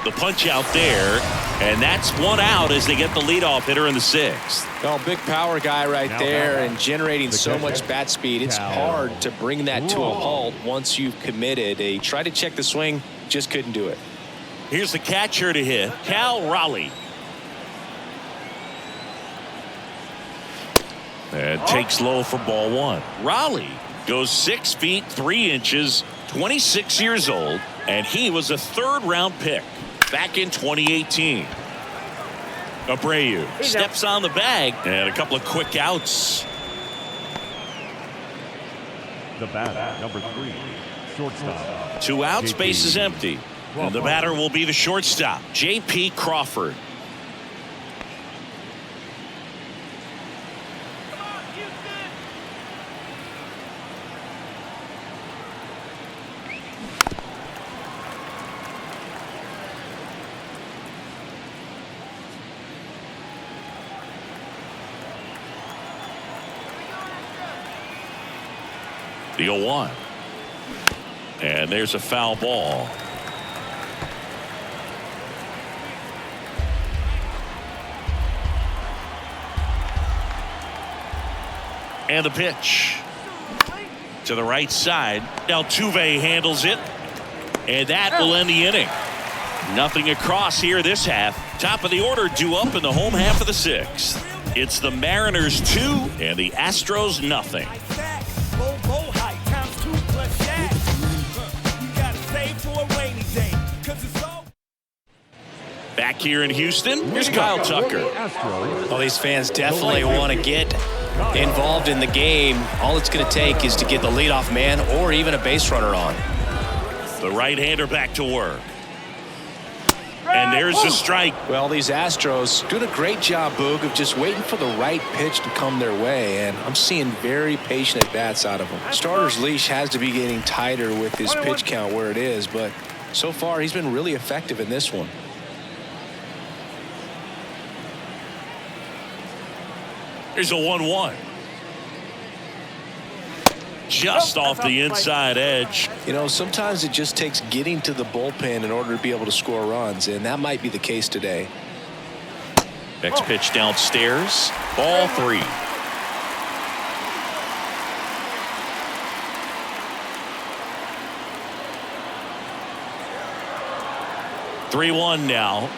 The punch out there, and that's 1 out as they get the leadoff hitter in the 6th. Well, big power guy right there and generating so much bat speed. It's hard to bring that to a halt once you've committed. They tried to check the swing, just couldn't do it. Here's the catcher to hit, Cal Raleigh. And takes low for ball 1. Raleigh goes 6 feet 3 inches, 26 years old, and he was a 3rd-round pick back in 2018. Abreu steps on the bag, and a couple of quick outs. The batter, number 3, shortstop. 2 outs, base is empty. And the batter will be the shortstop, J.P. Crawford. The 0-1. And there's a foul ball. And the pitch to the right side. Altuve handles it, and that will end the inning. Nothing across here this half. Top of the order due up in the home half of the 6th. It's the Mariners 2 and the Astros nothing. Back here in Houston, here's Kyle Tucker. Well, these fans definitely want to get involved in the game. All it's going to take is to get the leadoff man or even a base runner on. The right-hander back to work. And there's the strike. Well, these Astros doing a great job, Boog, of just waiting for the right pitch to come their way, and I'm seeing very patient at-bats out of them. Starter's leash has to be getting tighter with his pitch count where it is, but so far he's been really effective in this one. Here's a 1-1. Just off the inside edge. You know, sometimes it just takes getting to the bullpen in order to be able to score runs, and that might be the case today. Next pitch downstairs. Ball 3. (3-1) now.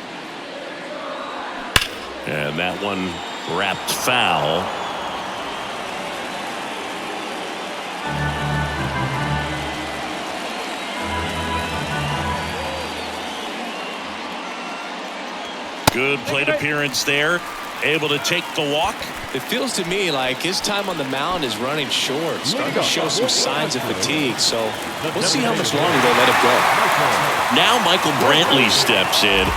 And that one wrapped foul. Good plate appearance there. Able to take the walk. It feels to me like his time on the mound is running short, starting to show some signs of fatigue. So we'll see how much longer they let him go. Now Michael Brantley steps in.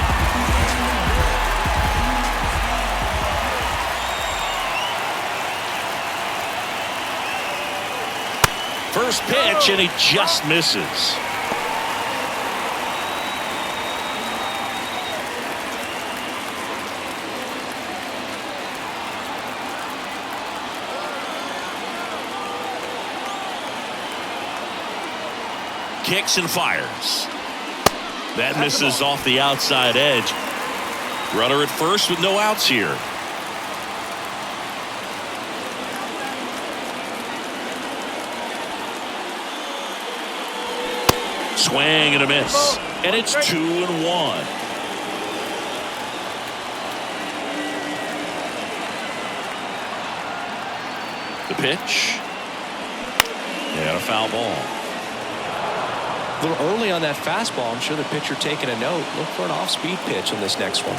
First pitch, and he just misses. Kicks and fires. That misses off the outside edge. Runner at first with no outs here. Swing and a miss. And it's 2-1. The pitch. And a foul ball. A little early on that fastball. I'm sure the pitcher taking a note. Look for an off-speed pitch on this next one.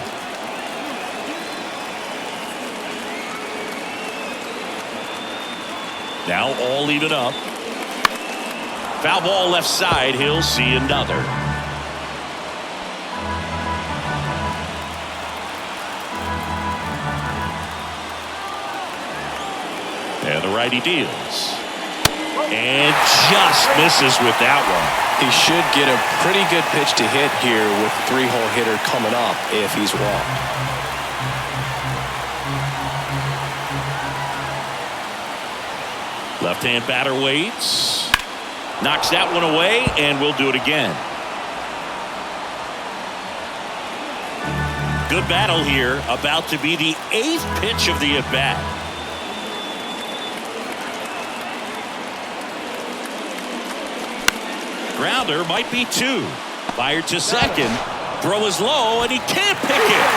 Now all even up. Foul ball left side. He'll see another. And the righty deals. And just misses with that one. He should get a pretty good pitch to hit here with the 3-hole hitter coming up if he's walked. Left-hand batter waits. Knocks that one away, and we'll do it again. Good battle here. About to be the 8th pitch of the at-bat. Grounder might be 2. Fired to second. Throw is low, and he can't pick it.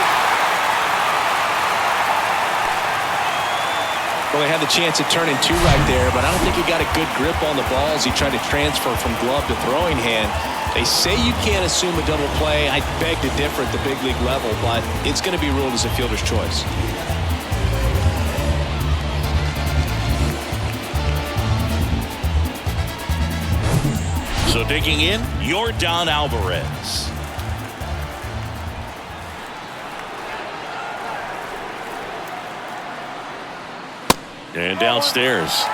Well, they had the chance of turning 2 right there, but I don't think he got a good grip on the ball as he tried to transfer from glove to throwing hand. They say you can't assume a double play. I beg to differ at the big league level, but it's going to be ruled as a fielder's choice. So digging in, Yordan Alvarez. And downstairs.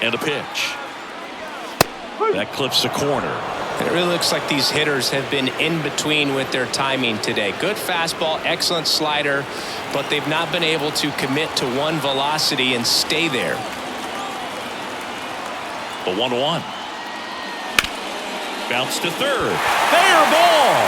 And a pitch. That clips the corner. And it really looks like these hitters have been in between with their timing today. Good fastball, excellent slider, but they've not been able to commit to one velocity and stay there. The 1-1. Bounce to third. Fair ball.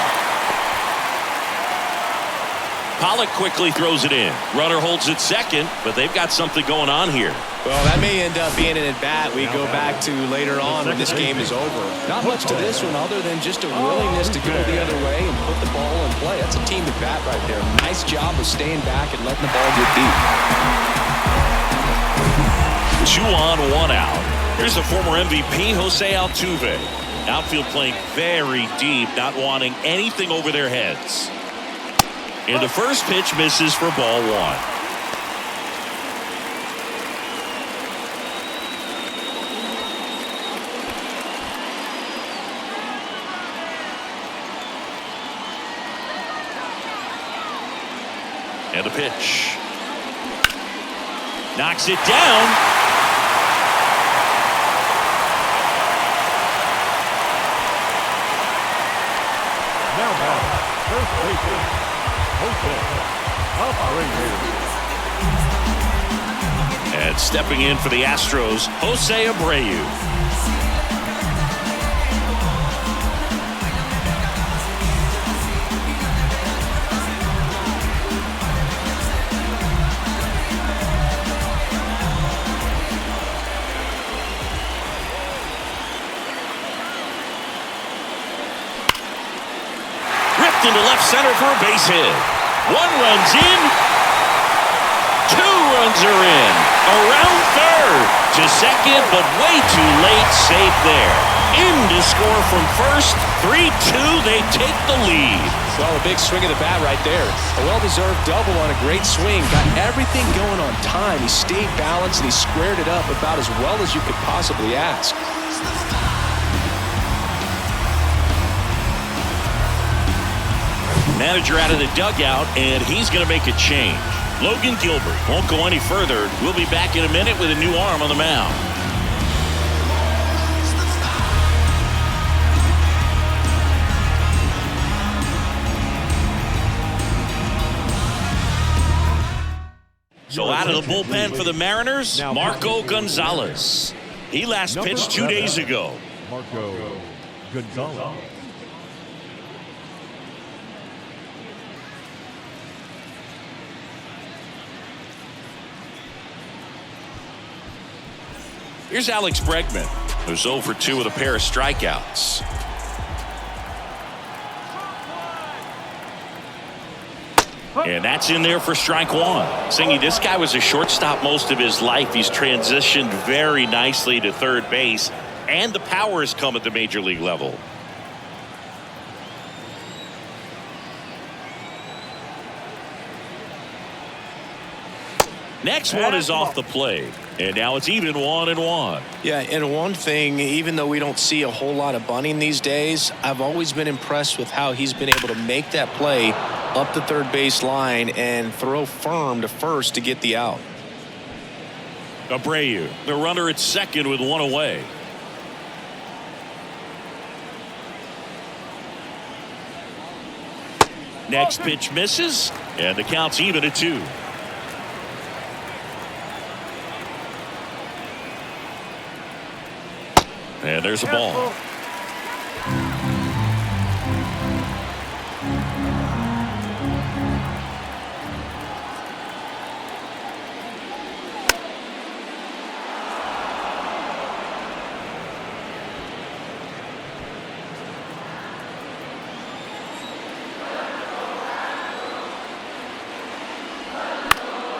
Pollock quickly throws it in. Runner holds it second, but they've got something going on here. Well, that may end up being an at-bat we go back to later on when this game is over. Not much to this one other than just a willingness to go the other way and put the ball in play. That's a team at-bat right there. Nice job of staying back and letting the ball get deep. 2 on, 1 out. Here's the former MVP, Jose Altuve. Outfield playing very deep, not wanting anything over their heads. And the first pitch misses for ball 1. And the pitch. Knocks it down. Now back, first baseman, Jose Abreu. And stepping in for the Astros, Jose Abreu. Into left center for a base hit. 1 run's in. 2 runs are in. Around third to second, but way too late. Safe there. In to score from first. 3-2. They take the lead. Well, a big swing of the bat right there. A well-deserved double on a great swing. Got everything going on time. He stayed balanced and he squared it up about as well as you could possibly ask. Manager out of the dugout, and he's going to make a change. Logan Gilbert won't go any further. We'll be back in a minute with a new arm on the mound. So out of the bullpen for the Mariners, Marco Gonzalez. He last pitched 2 days ago. Marco Gonzalez. Here's Alex Bregman, who's 0 for 2 with a pair of strikeouts. And that's in there for strike 1. Singy, this guy was a shortstop most of his life. He's transitioned very nicely to third base, and the power has come at the major league level. Next one is off the plate. And now it's even 1-1. Yeah, and one thing, even though we don't see a whole lot of bunting these days, I've always been impressed with how he's been able to make that play up the third base line and throw firm to first to get the out. Abreu, the runner at second with 1 away. Next pitch misses, and the count's even at 2. And there's a ball.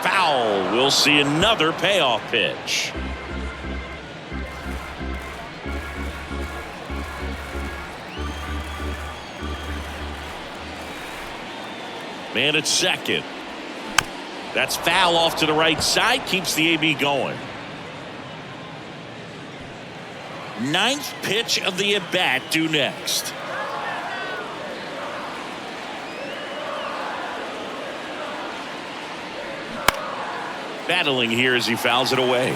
Foul. We'll see another payoff pitch. Man at second. That's foul off to the right side. Keeps the AB going. 9th pitch of the at-bat due next. Battling here as he fouls it away.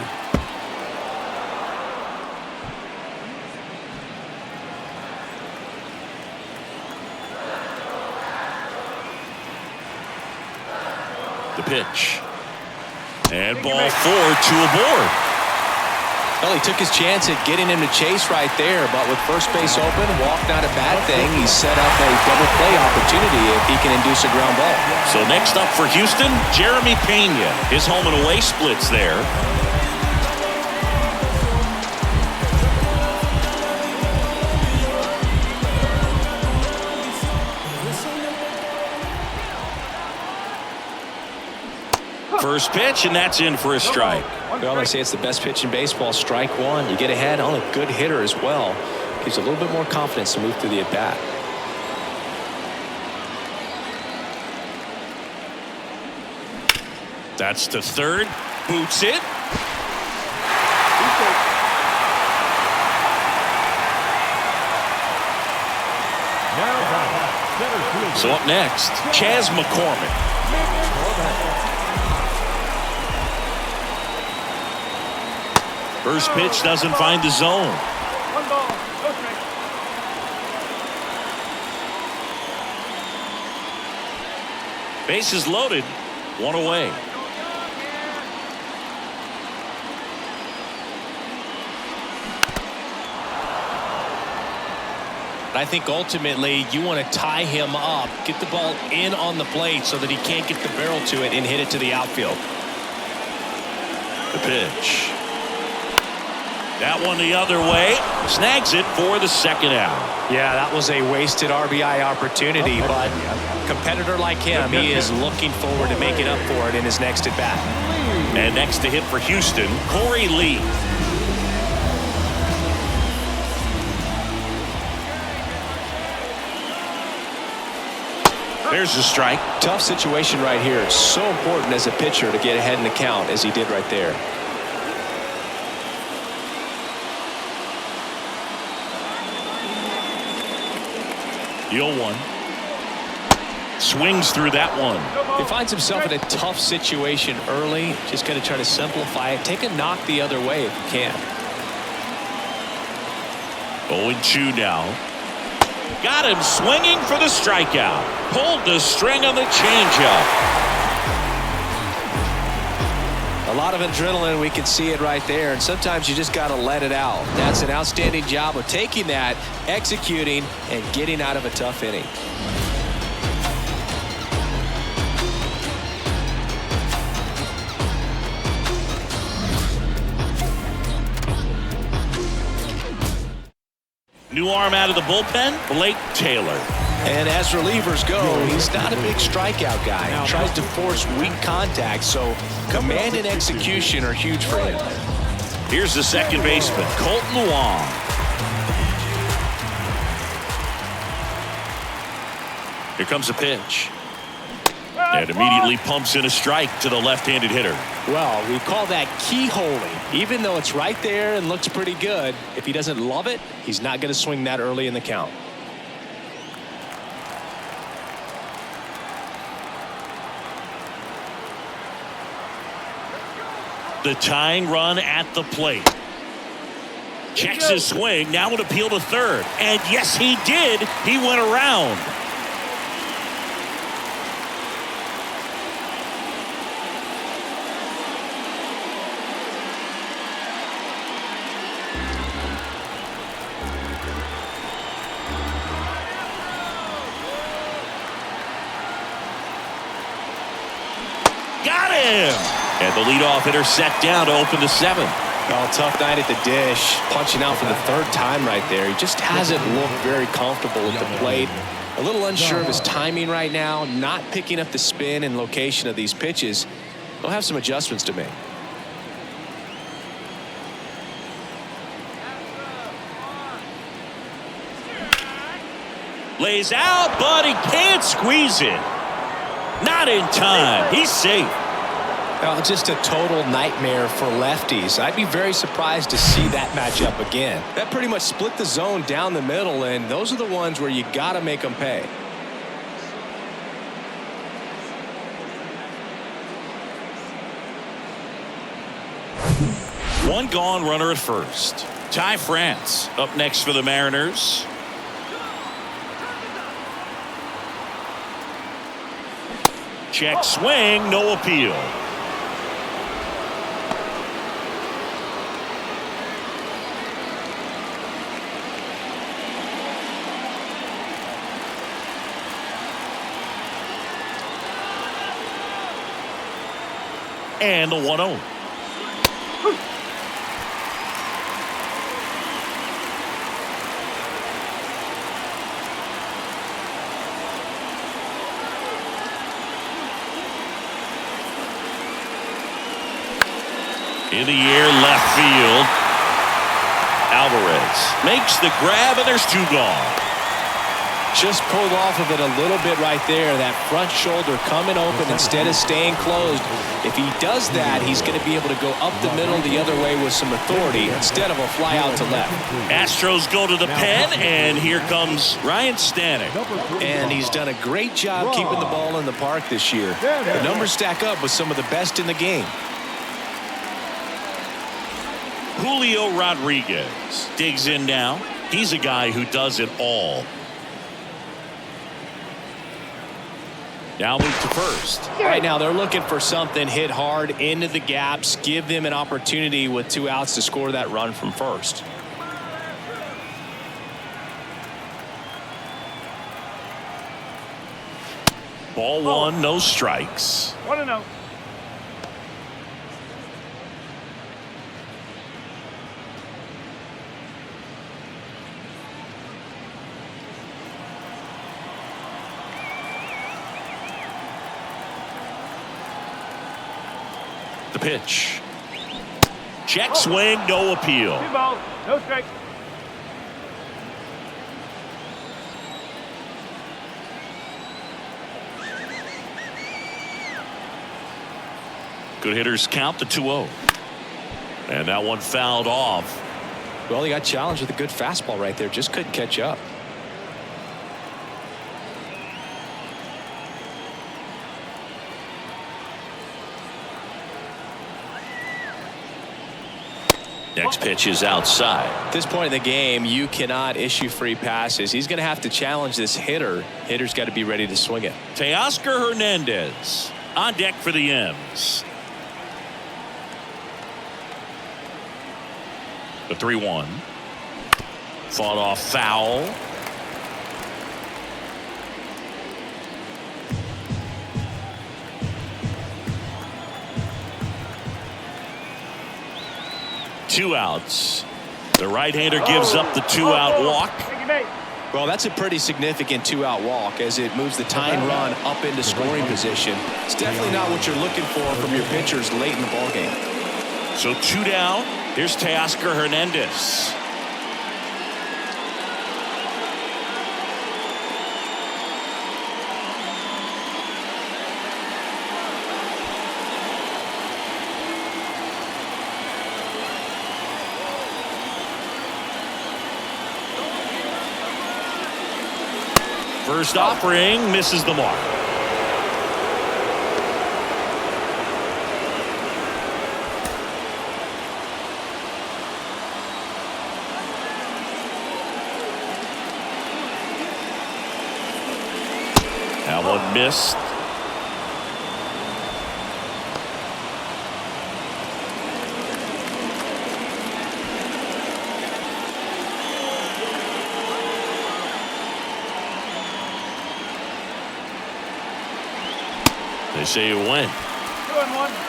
The pitch. And ball 4, 2 aboard. Well, he took his chance at getting him to chase right there, but with first base open, walk not a bad thing. He set up a double play opportunity if he can induce a ground ball. So next up for Houston, Jeremy Pena. His home and away splits there. First pitch, and that's in for a strike. Well, I say it's the best pitch in baseball. Strike one. You get ahead on a good hitter as well. Gives you a little bit more confidence to move through the at-bat. That's to third. Boots it. So up next, Chas McCormick. First pitch doesn't find the zone. 1 ball, no strike. Bases loaded, 1 away. I think ultimately you want to tie him up, get the ball in on the plate so that he can't get the barrel to it and hit it to the outfield. The pitch. That one the other way. Snags it for the second out. Yeah, that was a wasted RBI opportunity, but a competitor like him, he is looking forward to making up for it in his next at-bat. And next to hit for Houston, Corey Lee. There's the strike. Tough situation right here. It's so important as a pitcher to get ahead in the count as he did right there. The 0-1. Swings through that one. He finds himself in a tough situation early. Just going to try to simplify it. Take a knock the other way if you can. 0-2 now. Got him swinging for the strikeout. Pulled the string on the changeup. A lot of adrenaline, we can see it right there, and sometimes you just got to let it out. That's an outstanding job of taking that, executing, and getting out of a tough inning. New arm out of the bullpen, Blake Taylor. And as relievers go, he's not a big strikeout guy. He tries to force weak contact, so command and execution are huge for him. Here's the second baseman, Colton Wong. Here comes a pitch. And immediately pumps in a strike to the left-handed hitter. Well, we call that keyholing. Even though it's right there and looks pretty good, if he doesn't love it, he's not going to swing that early in the count. The tying run at the plate. Checks his swing. Now an appeal to third. And yes, he did. He went around. Got him. And the leadoff hitter set down to open the seventh. Oh, tough night at the dish. Punching out for the third time right there. He just hasn't looked very comfortable at the plate. A little unsure of his timing right now. Not picking up the spin and location of these pitches. He'll have some adjustments to make. Lays out, but he can't squeeze it. Not in time. He's safe. Well, just a total nightmare for lefties. I'd be very surprised to see that matchup again. That pretty much split the zone down the middle, and those are the ones where you got to make them pay. One gone, runner at first. Ty France up next for the Mariners. Check swing, no appeal. And the 1-0. In the air, left field. Alvarez makes the grab, and there's 2 gone. Just pulled off of it a little bit right there. That front shoulder coming open instead of staying closed. If he does that, he's going to be able to go up the middle the other way with some authority instead of a fly out to left. Astros go to the pen, and here comes Ryan Stanek. And he's done a great job keeping the ball in the park this year. The numbers stack up with some of the best in the game. Julio Rodriguez digs in now. He's a guy who does it all. Now move to first. Right now they're looking for something, hit hard into the gaps, give them an opportunity with 2 outs to score that run from first. Ball 1, no strikes. 1-0. The pitch. Check swing, no appeal. 2 balls, no strikes. Good hitters count the 2-0. And that one fouled off. Well, he got challenged with a good fastball right there. Just couldn't catch up. Next pitch is outside. At this point in the game, you cannot issue free passes. He's going to have to challenge this hitter. Hitter's got to be ready to swing it. Teoscar Hernandez on deck for the M's. The 3-1. Fought off foul. Two outs. The right-hander gives up the 2-out walk. Well, that's a pretty significant 2-out walk as it moves the tying run up into scoring position. It's definitely not what you're looking for from your pitchers late in the ballgame. So 2 down. Here's Teoscar Hernandez. First offering misses the mark. That one missed. They say you win. 2-1.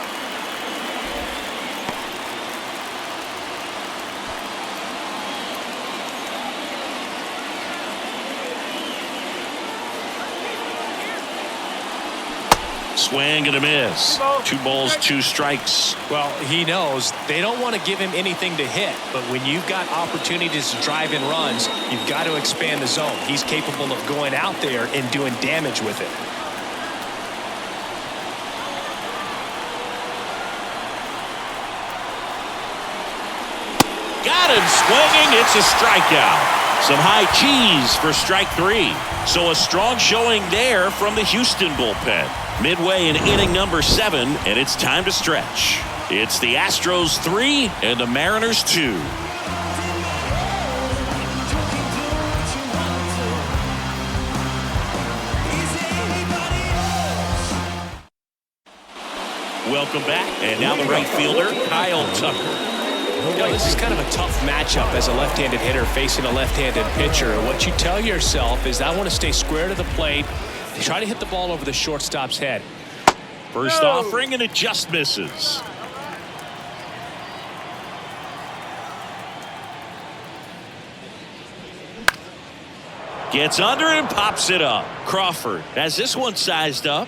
Swing and a miss. 2 balls, 2 strikes. Well, he knows they don't want to give him anything to hit, but when you've got opportunities to drive in runs, you've got to expand the zone. He's capable of going out there and doing damage with it. Got him swinging. It's a strikeout. Some high cheese for strike 3. So a strong showing there from the Houston bullpen. Midway in inning number 7, and it's time to stretch. It's the Astros 3 and the Mariners 2. Welcome back. And now the right fielder, Kyle Tucker. You know, this is kind of a tough matchup as a left-handed hitter facing a left-handed pitcher. What you tell yourself is I want to stay square to the plate, try to hit the ball over the shortstop's head. First offering, and it just misses. Gets under and pops it up. Crawford has this one sized up.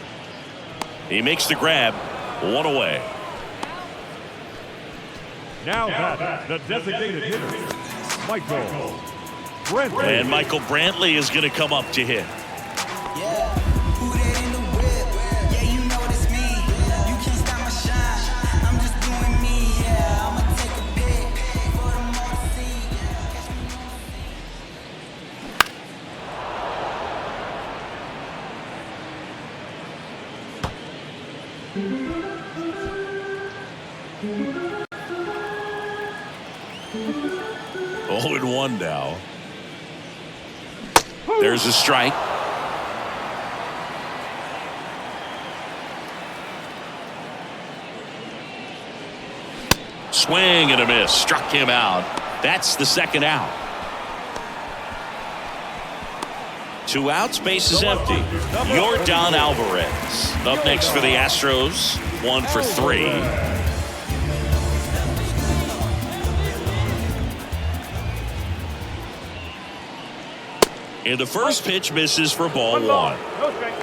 He makes the grab. One away. Now that the designated hitter, Michael Brantley. And Michael Brantley is going to come up to hit. Oh, and 1 now. There's a strike. Swing and a miss. Struck him out. That's the second out. 2 outs. Base is empty. Yordan Alvarez up next for the Astros. 1 for 3. And the first pitch misses for ball 1. No strike.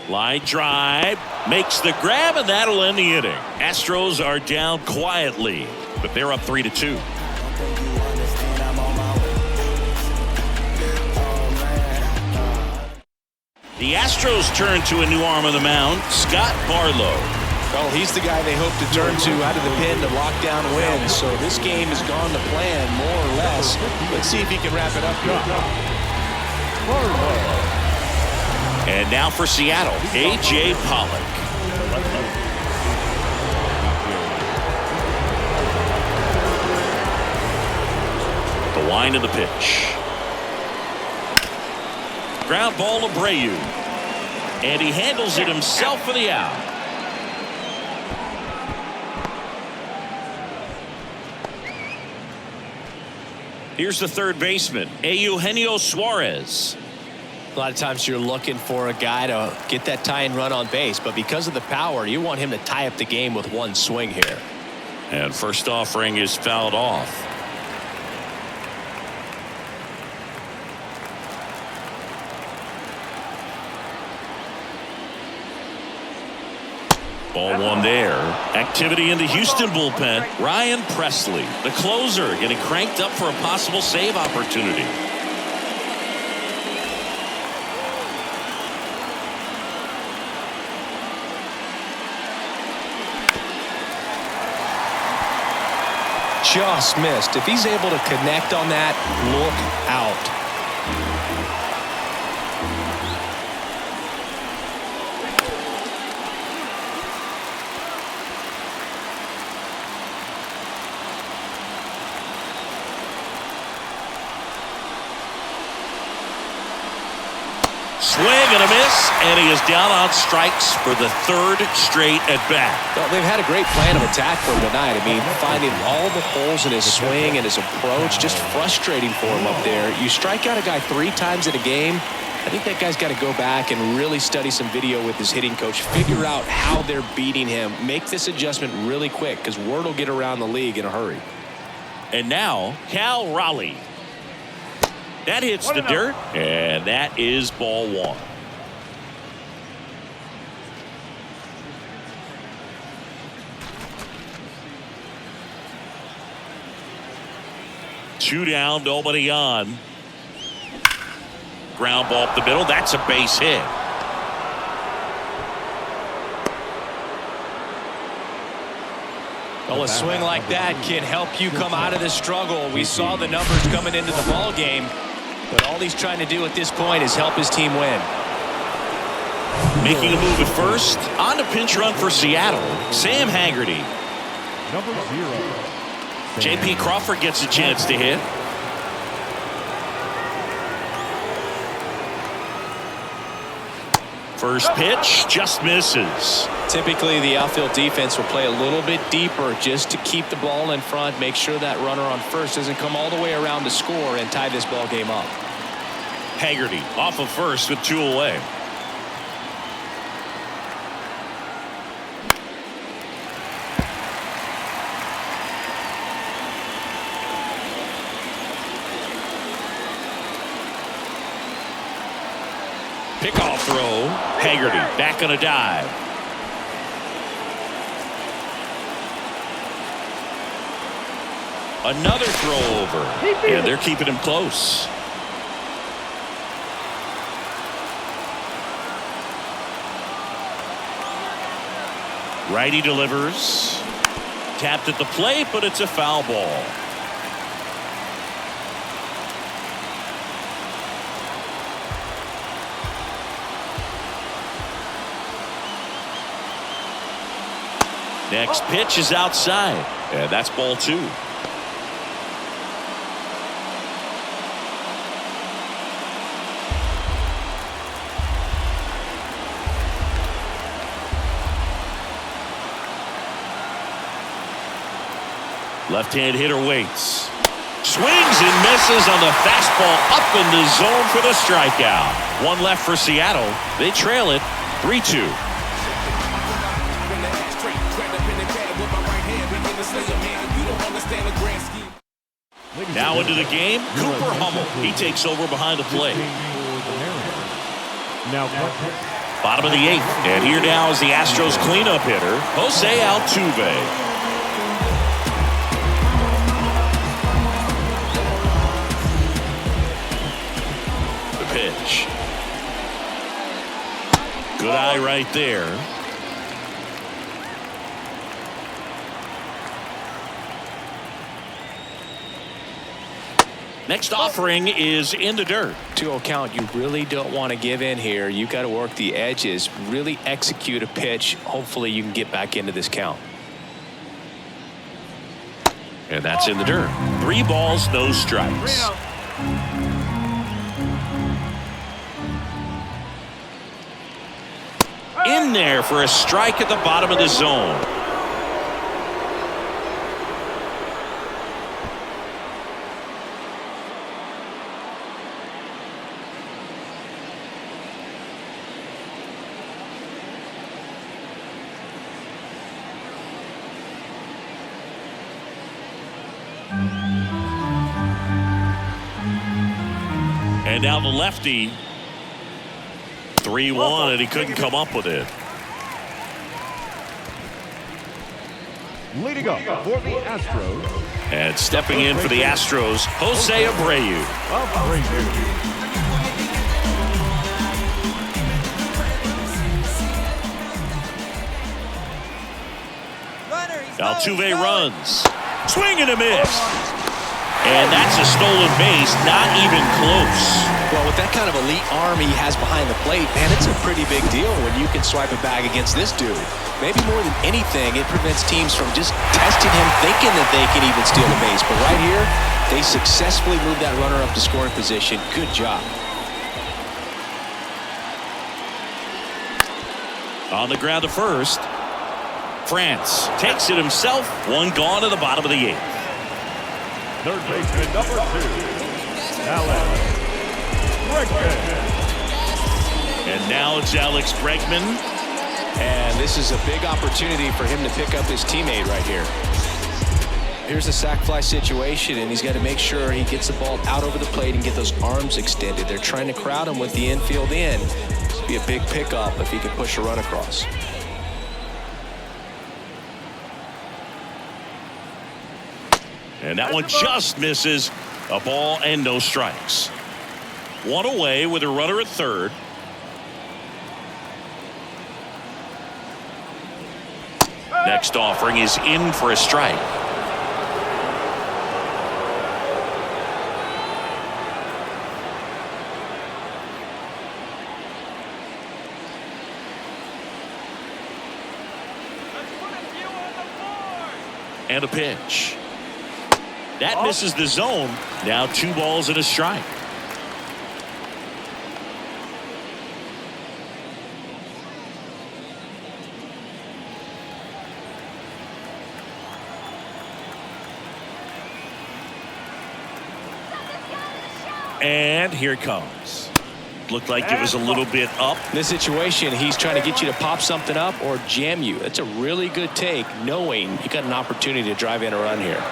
Line drive, makes the grab, and that'll end the inning. Astros are down quietly, but they're up 3-2. The Astros turn to a new arm on the mound, Scott Barlow. Well, he's the guy they hope to turn to out of the pen to lock down wins. So this game has gone to plan, more or less. Let's see if he can wrap it up here. And now for Seattle, A.J. Pollock. The line of the pitch. Ground ball to Abreu. And he handles it himself for the out. Here's the third baseman, Eugenio Suarez. A lot of times you're looking for a guy to get that tying run on base, but because of the power, you want him to tie up the game with one swing here. And first offering is fouled off. Ball 1 there. Activity in the Houston bullpen. Ryan Presley, the closer, getting cranked up for a possible save opportunity. Just missed. If he's able to connect on that, look out. Swing and a miss, and he is down on strikes for the third straight at bat. Well, they've had a great plan of attack for him tonight. I mean, finding all the holes in his swing and his approach, just frustrating for him up there. You strike out a guy 3 times in a game, I think that guy's got to go back and really study some video with his hitting coach, figure out how they're beating him, make this adjustment really quick, because word will get around the league in a hurry. And now, Cal Raleigh. That hits the dirt, and that is ball 1. Two down, nobody on. Ground ball up the middle. That's a base hit. Well, a swing like that can help you come out of this struggle. We saw the numbers coming into the ball game, but all he's trying to do at this point is help his team win. Making a move at first. On the pinch run for Seattle, Sam Haggerty. Number 0. J.P. Crawford gets a chance to hit. First pitch just misses. Typically, the outfield defense will play a little bit deeper just to keep the ball in front, make sure that runner on first doesn't come all the way around to score and tie this ball game up. Haggerty off of first with 2 away. Pickoff throw. Haggerty back on a dive. Another throw over. And they're keeping him close. Righty delivers. Tapped at the plate, but it's a foul ball. Next pitch is outside, and that's ball 2. Left-hand hitter waits. Swings and misses on the fastball up in the zone for the strikeout. 1 left for Seattle. They trail it 3-2. Now into the game, Cooper Hummel. He takes over behind the plate. Now, Bottom of the 8th, and here now is the Astros cleanup hitter, Jose Altuve. The pitch. Good eye right there. Next offering is in the dirt. 2-0 count. You really don't want to give in here. You got to work the edges, really execute a pitch. Hopefully you can get back into this count. And that's in the dirt. 3 balls, no strikes. In there for a strike at the bottom of the zone. And now the lefty. 3-1, and he couldn't come up with it. leading up for the Astros. And stepping in for the Astros, Jose Abreu. Altuve runs. Swing and a miss. And that's a stolen base, not even close. Well, with that kind of elite arm he has behind the plate, man, it's a pretty big deal when you can swipe a bag against this dude. Maybe more than anything, it prevents teams from just testing him, thinking that they can even steal the base. But right here, they successfully moved that runner up to scoring position. Good job. On the ground to first. France takes it himself. One gone at the bottom of the 8th. Third baseman number 2, Alex Bregman. And now it's Alex Bregman. And this is a big opportunity for him to pick up his teammate right here. Here's a sac fly situation, and he's got to make sure he gets the ball out over the plate and get those arms extended. They're trying to crowd him with the infield in. This would be a big pickup if he can push a run across. And that one just misses. A ball and no strikes. One away with a runner at third. Next offering is in for a strike. And a pitch. That misses the zone. Now 2 balls and a strike. And here it comes. Looked like it was a little bit up. In this situation, he's trying to get you to pop something up or jam you. That's a really good take, knowing you got an opportunity to drive in a run here.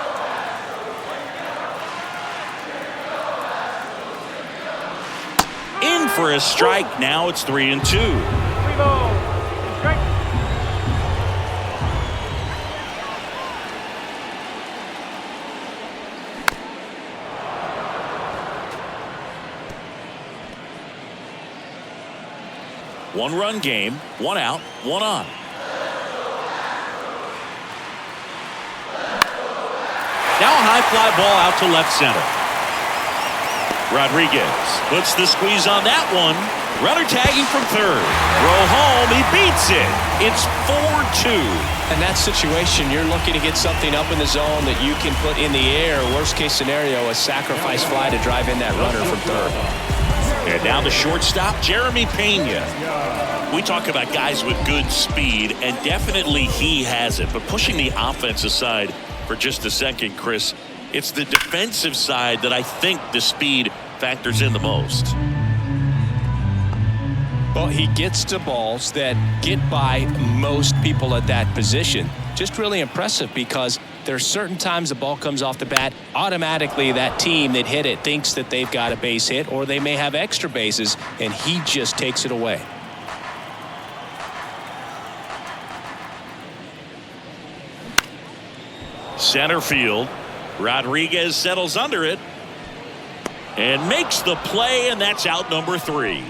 In for a strike. Now it's 3-2. 3-0. Strike. One-run game, one out, one on. Now a high fly ball out to left center. Rodriguez puts the squeeze on that one. Runner tagging from third. Throw home, he beats it. It's 4-2. In that situation, you're looking to get something up in the zone that you can put in the air. Worst case scenario, a sacrifice fly to drive in that runner from third. And now the shortstop, Jeremy Pena. We talk about guys with good speed, and definitely he has it. But pushing the offense aside for just a second, Chris, it's the defensive side that I think the speed factors in the most. Well, he gets to balls that get by most people at that position. Just really impressive because there's certain times the ball comes off the bat, automatically that team that hit it thinks that they've got a base hit or they may have extra bases, and he just takes it away. Center field. Rodriguez settles under it and makes the play, and that's out number 3.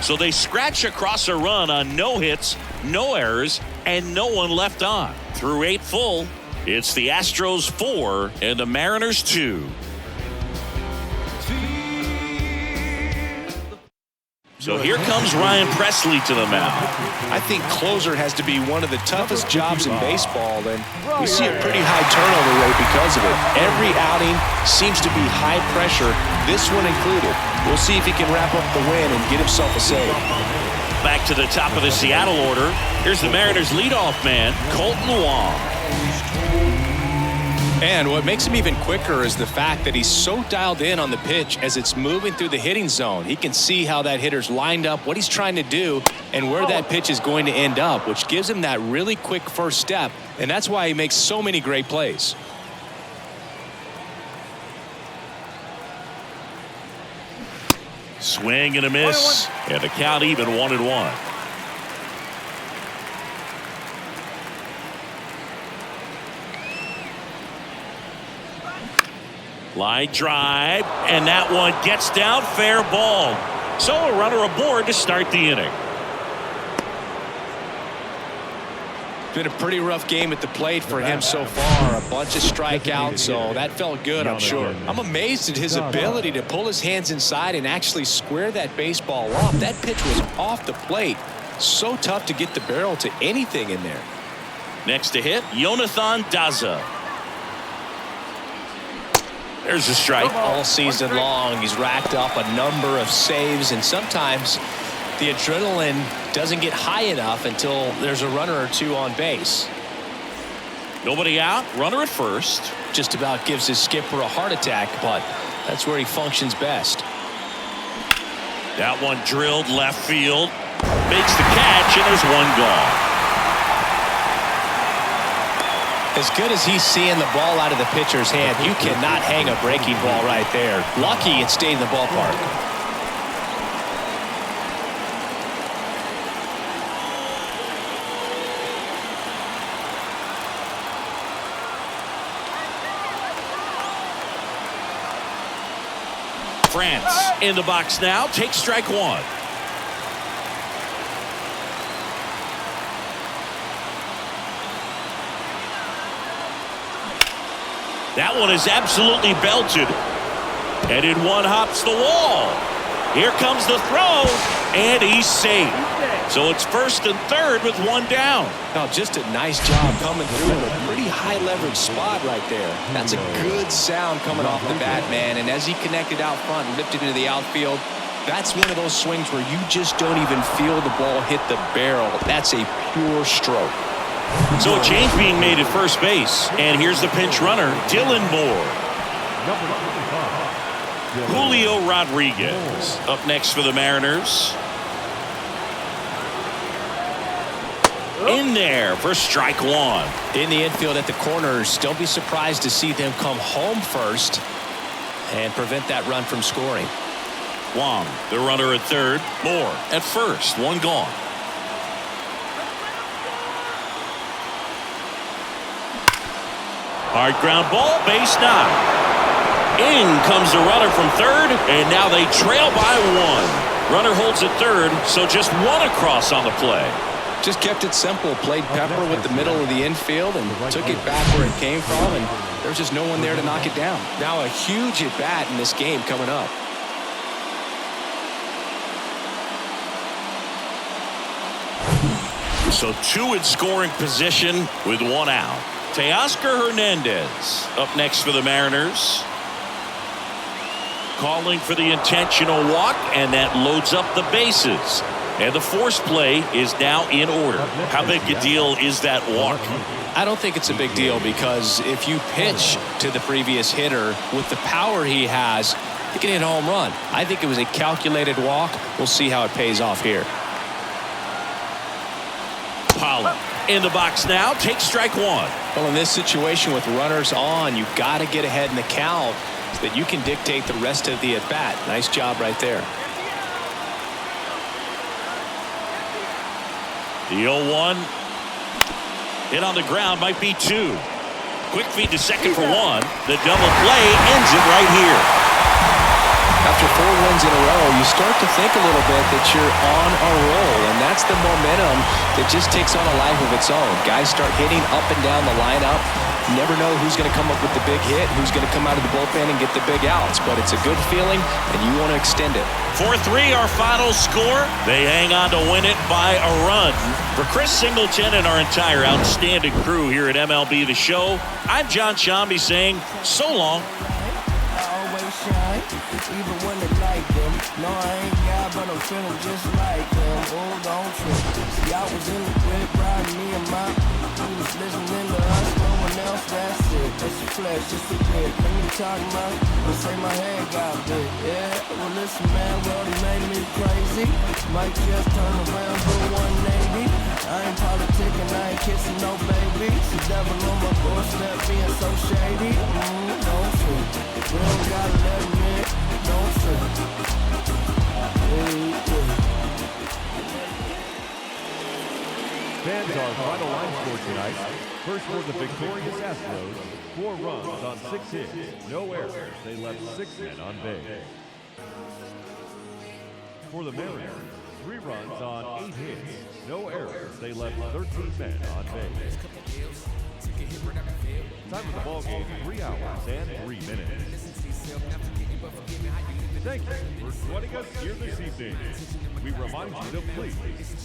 So they scratch across a run on no hits, no errors, and no one left on. Through 8 full, it's the Astros 4 and the Mariners 2. So here comes Ryan Presley to the mound. I think closer has to be one of the toughest jobs in baseball, and we see a pretty high turnover rate because of it. Every outing seems to be high pressure, this one included. We'll see if he can wrap up the win and get himself a save. Back to the top of the Seattle order. Here's the Mariners leadoff man, Colton Wong. And what makes him even quicker is the fact that he's so dialed in on the pitch as it's moving through the hitting zone. He can see how that hitter's lined up, what he's trying to do, and where that pitch is going to end up, which gives him that really quick first step, and that's why he makes so many great plays. Swing and a miss, and the count even 1-1. Line drive, and that one gets down, fair ball. So a runner aboard to start the inning. Been a pretty rough game at the plate for him so far. A bunch of strikeouts, so that felt good, I'm sure. I'm amazed at his ability to pull his hands inside and actually square that baseball off. That pitch was off the plate. So tough to get the barrel to anything in there. Next to hit, Jonathan Daza. There's a strike. All season long, he's racked up a number of saves, and sometimes the adrenaline doesn't get high enough until there's a runner or two on base. Nobody out, runner at first. Just about gives his skipper a heart attack, but that's where he functions best. That one drilled left field. Makes the catch, and there's one gone. As good as he's seeing the ball out of the pitcher's hand, you cannot hang a breaking ball right there. Lucky it stayed in the ballpark. France in the box now, takes strike 1. That one is absolutely belted. And in one hops the wall. Here comes the throw, and he's safe. So it's first and third with one down. Oh, just a nice job coming through in a pretty high leverage spot right there. That's a good sound coming off the bat, man. And as he connected out front and lifted into the outfield, that's one of those swings where you just don't even feel the ball hit the barrel. That's a pure stroke. So a change being made at first base. And here's the pinch runner, Dylan Moore. Number 55. Julio Rodriguez up next for the Mariners. In there for strike one. In the infield at the corners, don't be surprised to see them come home first and prevent that run from scoring. Wong, the runner at third. Moore at first. One gone. Hard ground ball, base knock. In comes the runner from third, and now they trail by one. Runner holds at third, so just one across on the play. Just kept it simple, played pepper with the middle of the infield and took it back where it came from, and there's just no one there to knock it down. Now a huge at-bat in this game coming up. So two in scoring position with one out. Teoscar Hernandez up next for the Mariners. Calling for the intentional walk, and that loads up the bases. And the force play is now in order. How big a deal is that walk? I don't think it's a big deal, because if you pitch to the previous hitter with the power he has, you can hit a home run. I think it was a calculated walk. We'll see how it pays off here. Pollock in the box now, takes strike one. Well, in this situation with runners on, you've got to get ahead in the count so that you can dictate the rest of the at-bat. Nice job right there. The 0-1 hit on the ground, might be two. Quick feed to second for one. The double play ends it right here. After 4 wins in a row, you start to think a little bit that you're on a roll, and that's the momentum that just takes on a life of its own. Guys start hitting up and down the lineup. You never know who's going to come up with the big hit, who's going to come out of the bullpen and get the big outs, but it's a good feeling, and you want to extend it. 4-3, our final score. They hang on to win it by a run. For Chris Singleton and our entire outstanding crew here at MLB The Show, I'm John Shambi saying so long. Even when they like them. No, I ain't God, but I'm feeling just like them. Oh, don't trip. See, I was in the crib, riding me and my was listening to us, no one else, that's it. It's a flesh, it's a bit. Let me talk about it, but say my head got big. Yeah, well, listen, man, well, it made me crazy. Might just turn around for 180. I ain't politicking, I ain't kissing no baby. The devil on my doorstep being so shady. Don't trip. We don't gotta let him in. Don't trip. Fans, our final line score tonight. First for the victorious Astros, 4 runs on 6 hits, no errors. They left 6 men on base. For the Mariners, 3 runs on 8 hits, no errors. They left 13 men on base. Time of the ball game, 3 hours and 3 minutes. Thank you for joining us here this evening. We remind you to please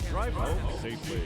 drive home safely.